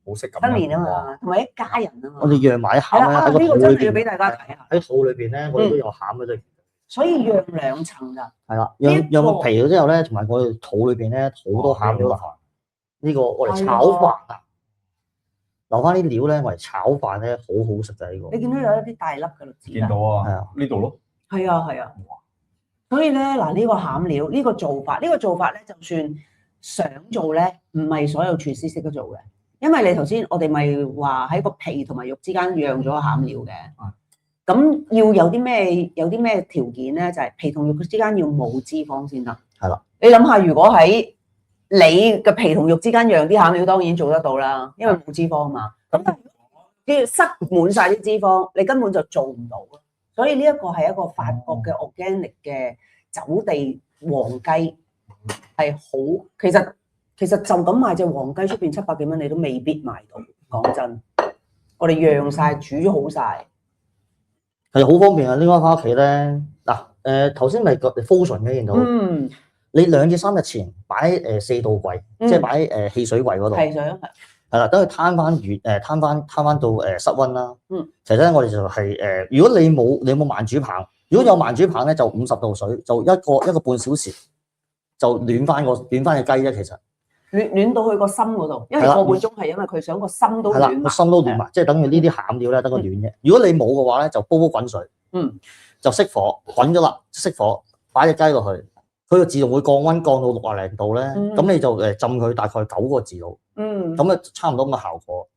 好識感恩。新年啊嘛，同埋一家人啊嘛。我哋釀埋啲餡咧喺個肚呢個真係要裏邊，俾大家睇下。喺肚裏邊咧，我哋都有餡嘅啫。所以釀2層㗎。係啦，釀個皮咗之後咧，同埋我哋肚裏邊咧好多餡料啦。呢個我嚟炒飯啊，留翻啲料咧，我嚟炒飯咧好好食㗎呢個。你見到有一啲大粒嘅栗子。見到啊，係啊，呢度咯。係啊係啊。所以咧嗱，呢個餡料呢個做法咧，就算想做咧，唔係所有廚師識得做嘅，因為你頭先我哋咪話喺個皮同埋肉之間釀咗個餡料嘅。咁要有啲咩條件咧？就係皮同肉之間要冇脂肪先得。係啦。你諗下，如果喺你嘅皮同肉之間釀啲餡料，當然做得到啦，因為冇脂肪啊嘛。咁要塞滿晒啲脂肪，你根本就做唔到。所以呢一個係一個法國嘅 organic 嘅走地黃雞，係好。其實就咁買隻黃雞出邊700幾蚊，你都未必買到。講真，我哋釀晒煮好晒。係好方便啊！拎翻屋企咧，嗱頭先咪個 fusion 嘅見到，你2至3日前擺4度櫃，即係擺汽水櫃嗰度，係水係啦，等佢攤翻攤翻到室溫啦。其實咧我哋就係如果你冇慢煮棒，如果有慢煮棒咧就50度水，就一個半小時就暖翻隻雞啫。其實暖到去個心嗰度，因為個半鐘係因為佢想個心都暖埋，個心都暖埋，即係等於呢啲餡料咧等佢暖啫。如果你冇嘅話咧，就煲滾水，就熄火滾咗啦，熄火擺隻雞落去，佢就自動會降溫降到60零度咧。咁你就浸佢大概9個字度，咁啊差唔多咁嘅效果。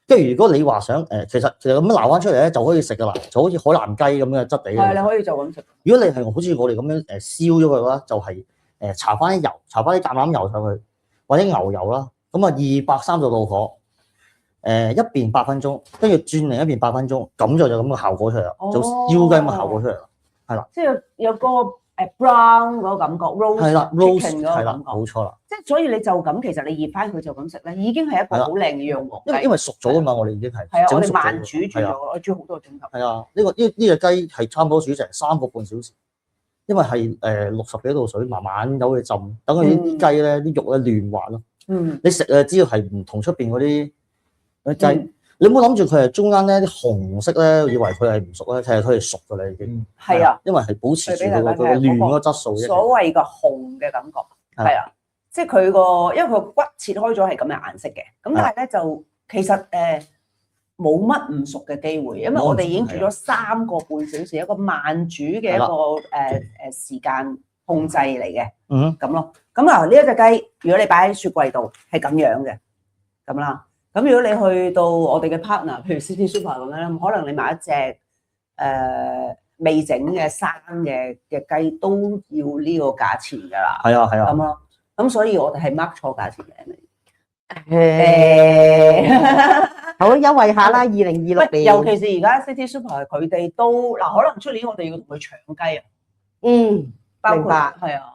跟住如果你話想其實咁樣撈翻出嚟咧就可以食噶啦，就好似海南雞咁嘅質地。係，你可以就咁食。如果你係好似我哋咁樣燒咗佢嘅話，就係搽翻啲油，搽翻啲橄欖油上去，或者牛油啦。咁啊230度火，一邊8分鐘，跟住轉另一邊8分鐘，咁就咁嘅效果出嚟啦，就燒雞咁嘅效果出嚟啦，係啦。即係有個brown 嗰個感覺 ，roast 係啦 chicken 嗰個感覺，冇錯啦。即係所以你就咁，其實你醃翻佢就咁食咧，已經係一個好靚嘅樣喎。因為熟咗啊嘛，我哋已經係。係啊，我哋慢煮咗，我煮好多鐘頭。係啊，呢隻雞係差唔多煮成3個半小時，因為係60幾度水，慢慢由佢浸，等佢啲雞咧啲肉咧嫩滑咯。你食啊，知道係唔同出邊嗰啲雞。你唔好諗住佢係中間咧啲紅色咧，以為佢係唔熟咧，其實佢係熟㗎啦已經。係啊，因為係保持住佢個嫩嗰個質素啫。所謂嘅紅嘅感覺係啊，即係佢個因為佢骨切開咗係咁嘅顏色嘅，咁但係咧就其實冇乜唔熟嘅機會，因為我哋已經煮咗3個半小時，一個慢煮嘅一個時間控制嚟嘅。咁咯。咁啊呢一隻雞，如果你擺喺雪櫃度係咁樣嘅，咁啦。咁如果你去到我哋嘅 partner，譬如 City Super 咁樣，可能你買一隻未整嘅生嘅雞都要呢個價錢㗎啦。係啊。咁咯，咁所以我哋係 mark 錯價錢嘅。好優惠下啦，2026年。尤其是而家 City Super 佢哋都可能出年我哋要同佢搶雞啊。明白。係啊，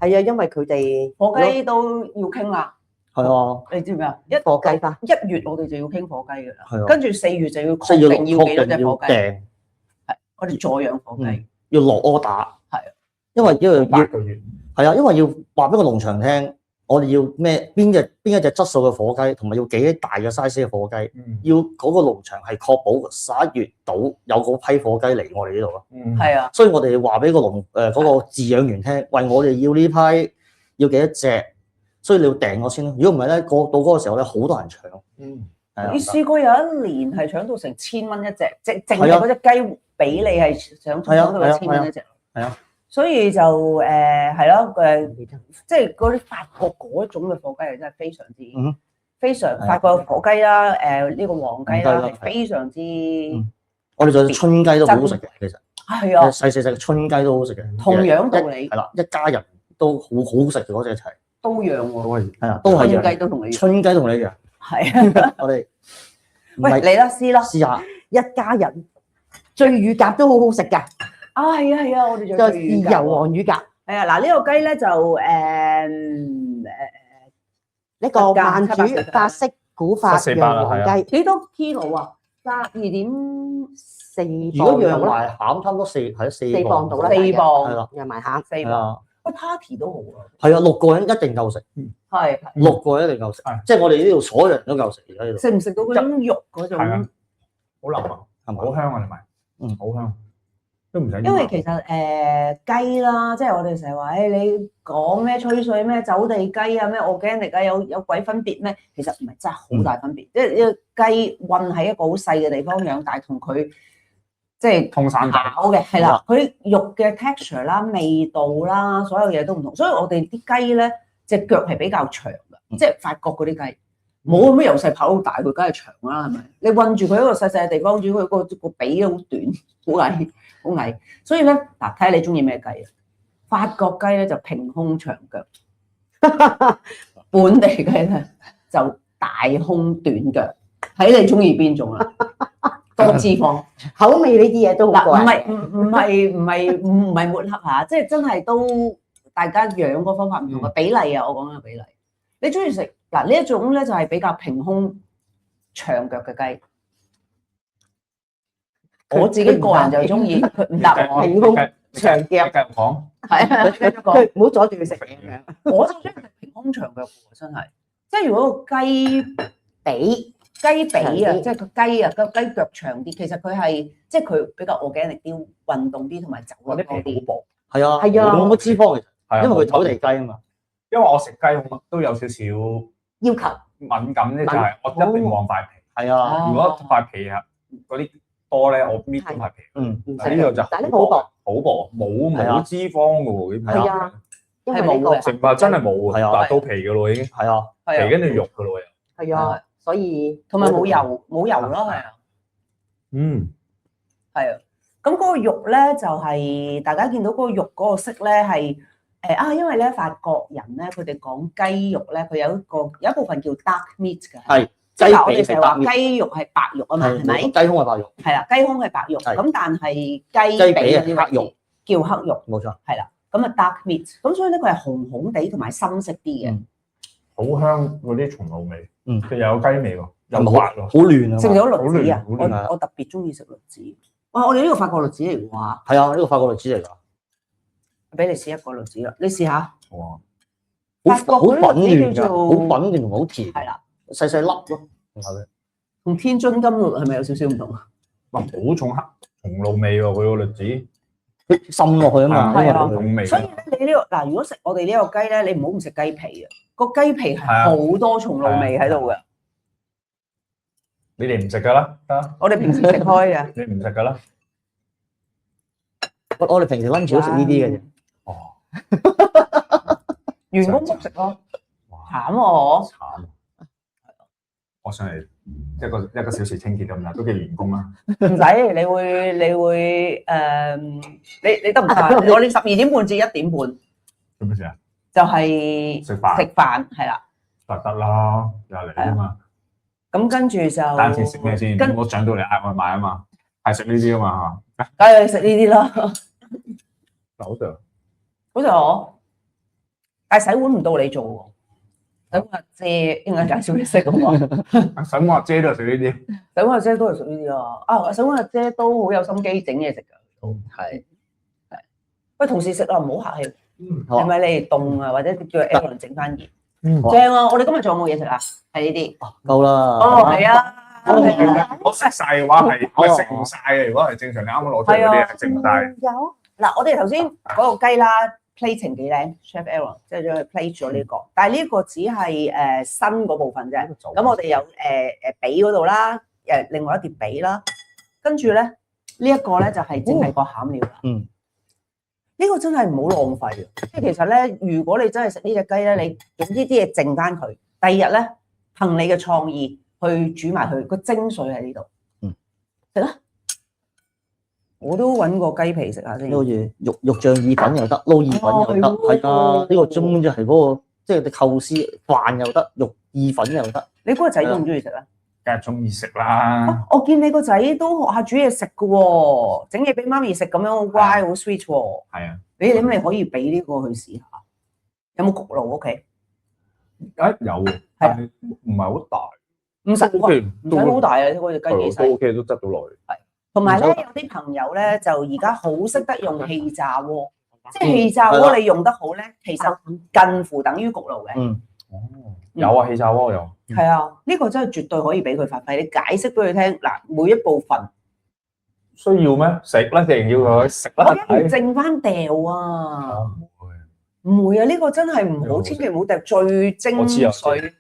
因為佢哋火雞都要傾啦。係啊，你知唔知啊？火雞吧1月我哋就要傾火雞㗎啦，係啊，跟住4月就要確定要幾多隻火雞，係我哋再養火雞，要落 order，因為要8個月，係啊，因為要話俾個農場聽，我哋要邊一隻質素嘅火雞，同埋要幾大嘅 size 嘅火雞，要嗰個農場係確保11月到有嗰批火雞嚟我哋呢度咯，係啊，所以我哋話俾個嗰個飼養員聽，喂，我哋要呢批要幾多隻。所以你要訂我先咯，如果唔係咧，到嗰個時候咧，好多人搶。你試過有一年係搶到成1000蚊一隻，淨係嗰隻雞俾你係搶到1000蚊一隻。係啊，所以就係咯，即係嗰啲法國嗰種嘅火雞係真係非常法國火雞啦，呢個黃雞啦係非常之。我哋仲有春雞都好好食嘅，其實係啊，細隻春雞都好食嘅。同樣道理。係啦，一家人都好好食嘅嗰隻一齊。都養喎，係啊，都係春雞都同你春雞同你一樣，係啊，我哋喂嚟啦，試下一家人醉乳鴿都好好食㗎，係啊，我哋仲有豉油黃乳鴿，係啊，嗱呢個雞咧就呢個慢煮法式古法羊黃雞，幾多 kilo 啊？32.4，如果養埋餡差唔多4磅到啦，4磅係啦，養埋餡4磅。party 都好啊，係啊，6個人一定夠食，係6個人一定夠食，即係我哋呢度所有人都夠食而家呢度。食唔食到嗰種肉嗰種？好腍啊，係咪好香啊？你咪，好香，都唔使。因為其實雞啦，即係我哋成日話你講咩吹水咩走地雞啊咩 organic 啊有鬼分別咩？其實唔係真係好大分別，即係呢個雞韞喺一個好細嘅地方養，但係同佢。即係通山跑嘅，係啦，佢肉嘅 texture 啦、味道啦，所有嘢都唔同，所以我哋啲雞咧隻腳係比較長嘅，即係法國嗰啲雞冇咁樣由細跑到大，佢梗係長啦，係咪？你韞住佢一個細細嘅地方，主要佢個髀好短，好矮，好矮，所以咧嗱，睇下你中意咩雞啊？法國雞咧就平胸長腳，本地雞咧就大胸短腳，睇你中意邊種啦。多脂肪，口味呢啲嘢都好怪。唔係抹黑嚇，即係真係都大家養個方法唔同嘅比例啊！我講嘅比例，你中意食嗱呢一種咧就係比較平胸長腳嘅雞，我自己個人就中意佢唔答我。平胸長腳，繼續講。係啊，繼續講。佢唔好阻住佢食嘢咁樣。我就中意食平胸長腳喎，真係。即係如果個雞髀啊，即係個雞啊，個雞腳長啲，其實佢係即係佢比較 organic啲、運動啲，同埋走得多啲。係啊，係啊，冇乜脂肪其實，係啊，因為佢走地雞啊嘛。因為我食雞胸都有少少要求敏感咧，就係我一定望塊皮。係啊，如果塊皮啊嗰啲多咧，我搣咗塊皮。但呢個就但係呢個好薄，好薄，冇脂肪嘅喎，呢係啊，因為呢個成塊真係冇係啊，但到皮嘅咯已經。係啊，皮跟住肉嘅咯又。係啊，所以同埋冇油咯，係啊。係啊。咁嗰個肉咧就係大家見到嗰個肉嗰個色咧係因為咧法國人咧佢哋講雞肉咧，佢有一部分叫 dark meat 嘅。係即係我哋成日話雞肉係白肉啊嘛，係咪？雞胸係白肉。係啦，雞胸係白肉，咁但係雞髀嗰啲黑肉叫黑肉，冇錯。係啦，咁啊 dark meat，咁所以咧佢係紅紅地同埋深色啲嘅，好香嗰啲松露味，佢又有雞味喎，又又滑喎，好嫩啊！食唔食到栗子啊？好嫩我特別中意食栗子。哇！我哋呢個法國栗子嚟㗎喎，係啊，呢個法國栗子嚟㗎。俾你試一個栗子啦，你試下。哇！好粉嫩㗎，叫做好粉嫩同好甜。係啦，細細粒咯，同天津金栗係咪有少少唔同啊？哇！好重黑松露味喎，佢個栗子滲落去啊嘛，係啊重味。所以咧，你呢個嗱，如果食我哋呢個雞咧，你唔好唔食雞皮啊，個雞皮係好多松露味喺度嘅。你哋唔食㗎啦，得。我哋平時食開嘅。你唔食㗎啦。我哋平時 lunch 都食呢啲嘅啫。哦。員工都食咯。慘喎！慘。我上嚟一個小時清潔得唔得？都叫員工啦。唔使，你會你得唔得啊？我哋12:30至1點半。做咩事啊？就係食飯係啦。得啦，又嚟啊嘛。咁跟住就單次食咩先？我上到嚟嗌外賣啊嘛，係食呢啲啊嘛嚇。梗係食呢啲啦。好食。好似我，但係洗碗唔到你做喎。洗碗阿姐應該介紹你識㗎嘛？洗碗阿姐都係食呢啲。洗碗阿姐都係食呢啲啊！洗碗阿姐都好有心機整嘢食㗎。係。喂，同事食啦，唔好客氣。係咪你哋凍啊？或者叫 Aaron 整翻熱？正啊！我哋今日仲有冇嘢食啊？係呢啲。夠啦。哦，係啊。我食晒嘅話係食唔晒嘅。如果係正常，你啱啱攞出嚟嗰啲係食唔晒。有嗱，我哋頭先嗰個雞啦 plating 幾靚 ，Chef Aaron 即係將佢 plate 咗呢個，但係呢個只係身嗰部分啫。咁我哋有髀嗰度啦，另外一碟髀啦，跟住咧呢一個咧就係淨係個餡料啦。呢個真係唔好浪費啊！即係其實咧，如果你真係食呢隻雞咧，你總之啲嘢剩翻佢，第二日咧憑你嘅創意去煮埋佢，個精髓喺呢度。食啦！我都揾個雞皮食下先。好似肉醬意粉又得，撈意粉又得，係啊！呢個根本就係嗰個，即係你構思飯又得，肉意粉又得。你嗰個仔中唔中意食啊？梗係中意食啦！我見你個仔都學下煮嘢食嘅喎，整嘢俾媽咪食咁樣好乖，好 sweet 喎。係啊！你點你可以俾呢個去試下？有冇焗爐屋企？有，但係唔係好大。唔使好大啊！嗰隻雞幾細。都 OK，都執到落去。係。同埋咧，有啲朋友咧就而家好識得用氣炸鍋，即係氣炸鍋你用得好咧，其實近乎等於焗爐嘅。有啊，氣炸鍋有。係啊，呢個真係絕對可以俾佢發揮。你解釋俾佢聽嗱，每一部分需要咩？食啦，定要佢食啦。我一唔剩翻掉啊！唔會啊！呢個真係唔好，千祈唔好掉最精髓。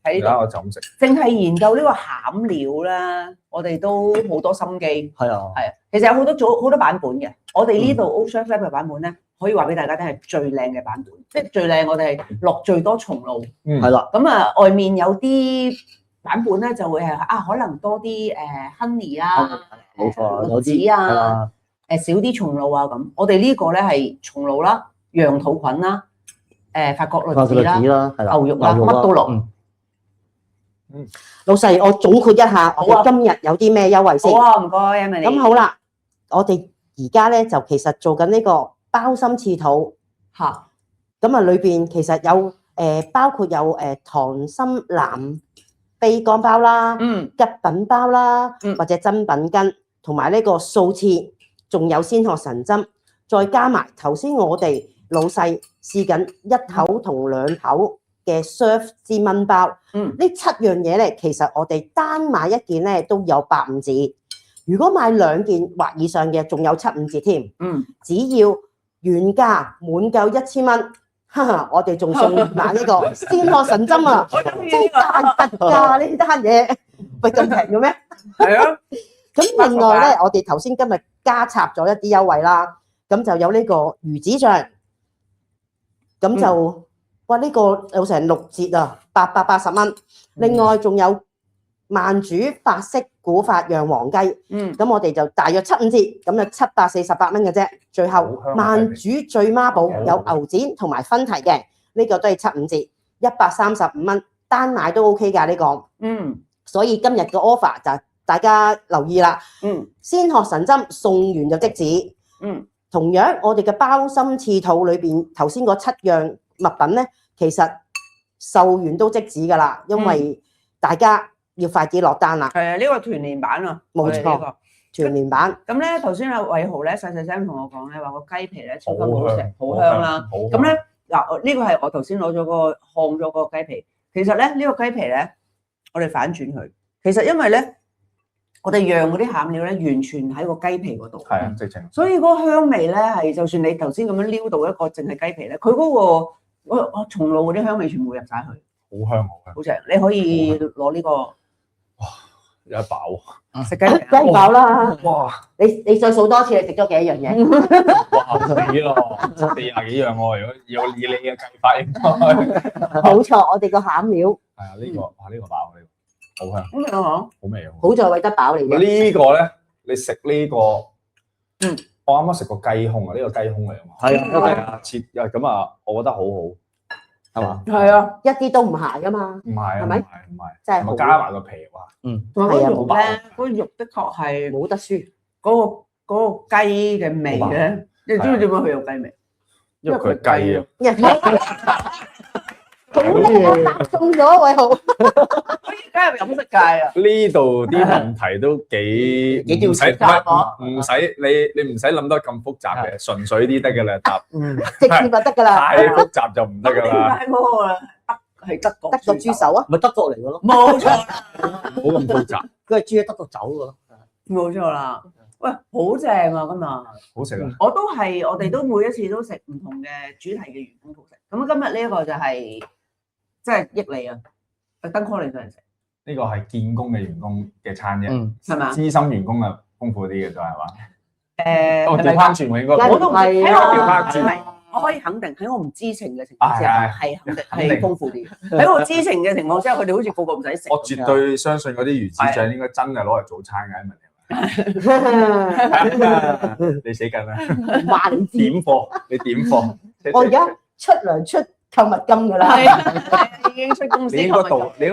喺呢度，我就咁食。淨係研究呢個餡料啦，我哋都好多心機。係啊，係啊，其實有好多版本嘅。我哋呢度 Old Chef Lab 嘅版本咧，可以話俾大家聽係最靚嘅版本，即係最靚。我哋係落最多松露，係啦。咁啊，外面有啲版本咧就會係可能多啲honey 啊，冇錯，栗子啊，少啲松露啊咁。我哋呢個咧係松露啦、羊肚菌啦、法國栗子啦、牛肉啦，乜都落。老細，我總括一下，我哋今日有啲咩優惠先？好啊，唔該，Emily。咁好啦，我哋而家咧就其實做緊呢個包心翅肚嚇，咁啊裏邊其實有包括有溏心南非乾包啦，吉品包啦，或者珍品根，同埋呢個素翅，仲有鮮殼神針，再加埋頭先我哋老細試緊1頭同2頭嘅 surf 之蚊包。呢7樣嘢咧，其實我哋單買一件咧都有8-5折。如果買2件或以上嘅，仲有7-5折添。只要原價滿夠1000蚊，我哋仲送埋呢個鮮殼神針啊！真係大特價呢單嘢，喂咁平嘅咩？係啊！咁另外咧，我哋頭先今日加插咗一啲優惠啦，咁就有呢個魚子醬，咁就哇呢個有成6折啊，880蚊。另外仲有慢煮法式古法釀黃雞，咁我哋就大約7-5折，咁就748蚊嘅啫。最後慢煮醉孖寶有牛展同埋分蹄嘅，呢個都係7-5折，135蚊，單買都 OK 㗎呢個。所以今日嘅 offer 就大家留意啦。鮮殼神針送完就即止。同樣我哋嘅包心翅肚裏邊頭先嗰7樣物品咧，其實售完都即止㗎啦，因為大家要快啲落單啦。係啊，呢個團年版啊，冇錯，團年版。咁咧頭先阿偉豪咧細聲同我講咧，話個雞皮咧超級好食，好香啦。咁咧嗱，呢個係我頭先攞咗個烘咗個雞皮。其實咧呢個雞皮咧，我哋反轉佢。其實因為咧，我哋釀嗰啲餡料咧，完全喺個雞皮嗰度。係啊，直情。所以嗰個香味咧，係就算你頭先咁樣撩到一個淨係雞皮咧，佢嗰個我松露嗰啲香味全部入晒去。好香，好香。好正，你可以攞呢個。哇！有得飽喎，食雞皮梗係飽啦。哇！你再數多次，你食咗幾多樣嘢？哇！死咯，40幾樣喎！如果以你嘅計法，應該冇錯，我哋個餡料係啊，呢個哇呢個飽呢個好香，好味啊！好味啊！好在餵得飽嚟嘅。呢個咧，你食呢個，我啱啱食過雞胸啊，呢個雞胸嚟啊嘛。係啊，切咁啊，我覺得好好。係嘛？係啊，一啲都唔鹹噶嘛。唔係，係咪？唔係，真係加埋個皮哇！同埋嗰個肉咧，嗰個肉的確係冇得輸。嗰個雞嘅味咧，你知唔知點解佢有雞味？因為佢係雞啊。好嘢，答中咗偉豪。我而家係飲食界啊！呢度啲問題都幾唔使你唔使諗得咁複雜嘅，純粹啲得嘅啦，答直接就得㗎啦。太複雜就唔得㗎啦。點解冇啊？係德國豬手啊？咪德國嚟嘅咯。冇錯，冇咁複雜。佢係豬喺德國走㗎咯。冇錯啦。喂，好正啊！今日好食啊！我哋都每一次都食唔同嘅主題嘅員工服食。咁今日呢一個就係即係益你啊！特登 call 你上嚟食。呢個係見工嘅員工嘅餐啫，係嘛？資深員工啊，豐富啲嘅就係嘛？我調翻轉我應該，我都唔係調翻轉。我可以肯定喺我唔知情嘅情況之下，係肯定係豐富啲。喺我知情嘅情況之下，佢哋好似個個唔使食。我絕對相信嗰啲魚子醬應該真係攞嚟早餐嘅，你死緊啦！萬點貨，你點貨？我而家出糧出購物金㗎啦，已經出公司。你應該道歉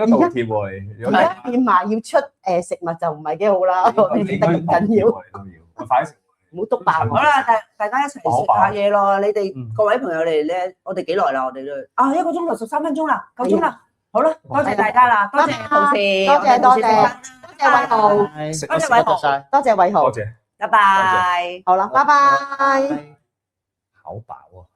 喎，而家變埋要出食物就唔係幾好啦，你覺得咁緊要？我快啲食，唔好篤爆我。好啦，大家一齊食下嘢咯。你哋各位朋友嚟咧，我哋幾耐啦？我哋都1個鐘頭13分鐘啦，夠鐘啦。好啦，多謝大家啦，多謝同事，多謝偉豪，多謝偉豪，多謝偉豪，多謝，拜拜。好啦，拜拜。好飽啊！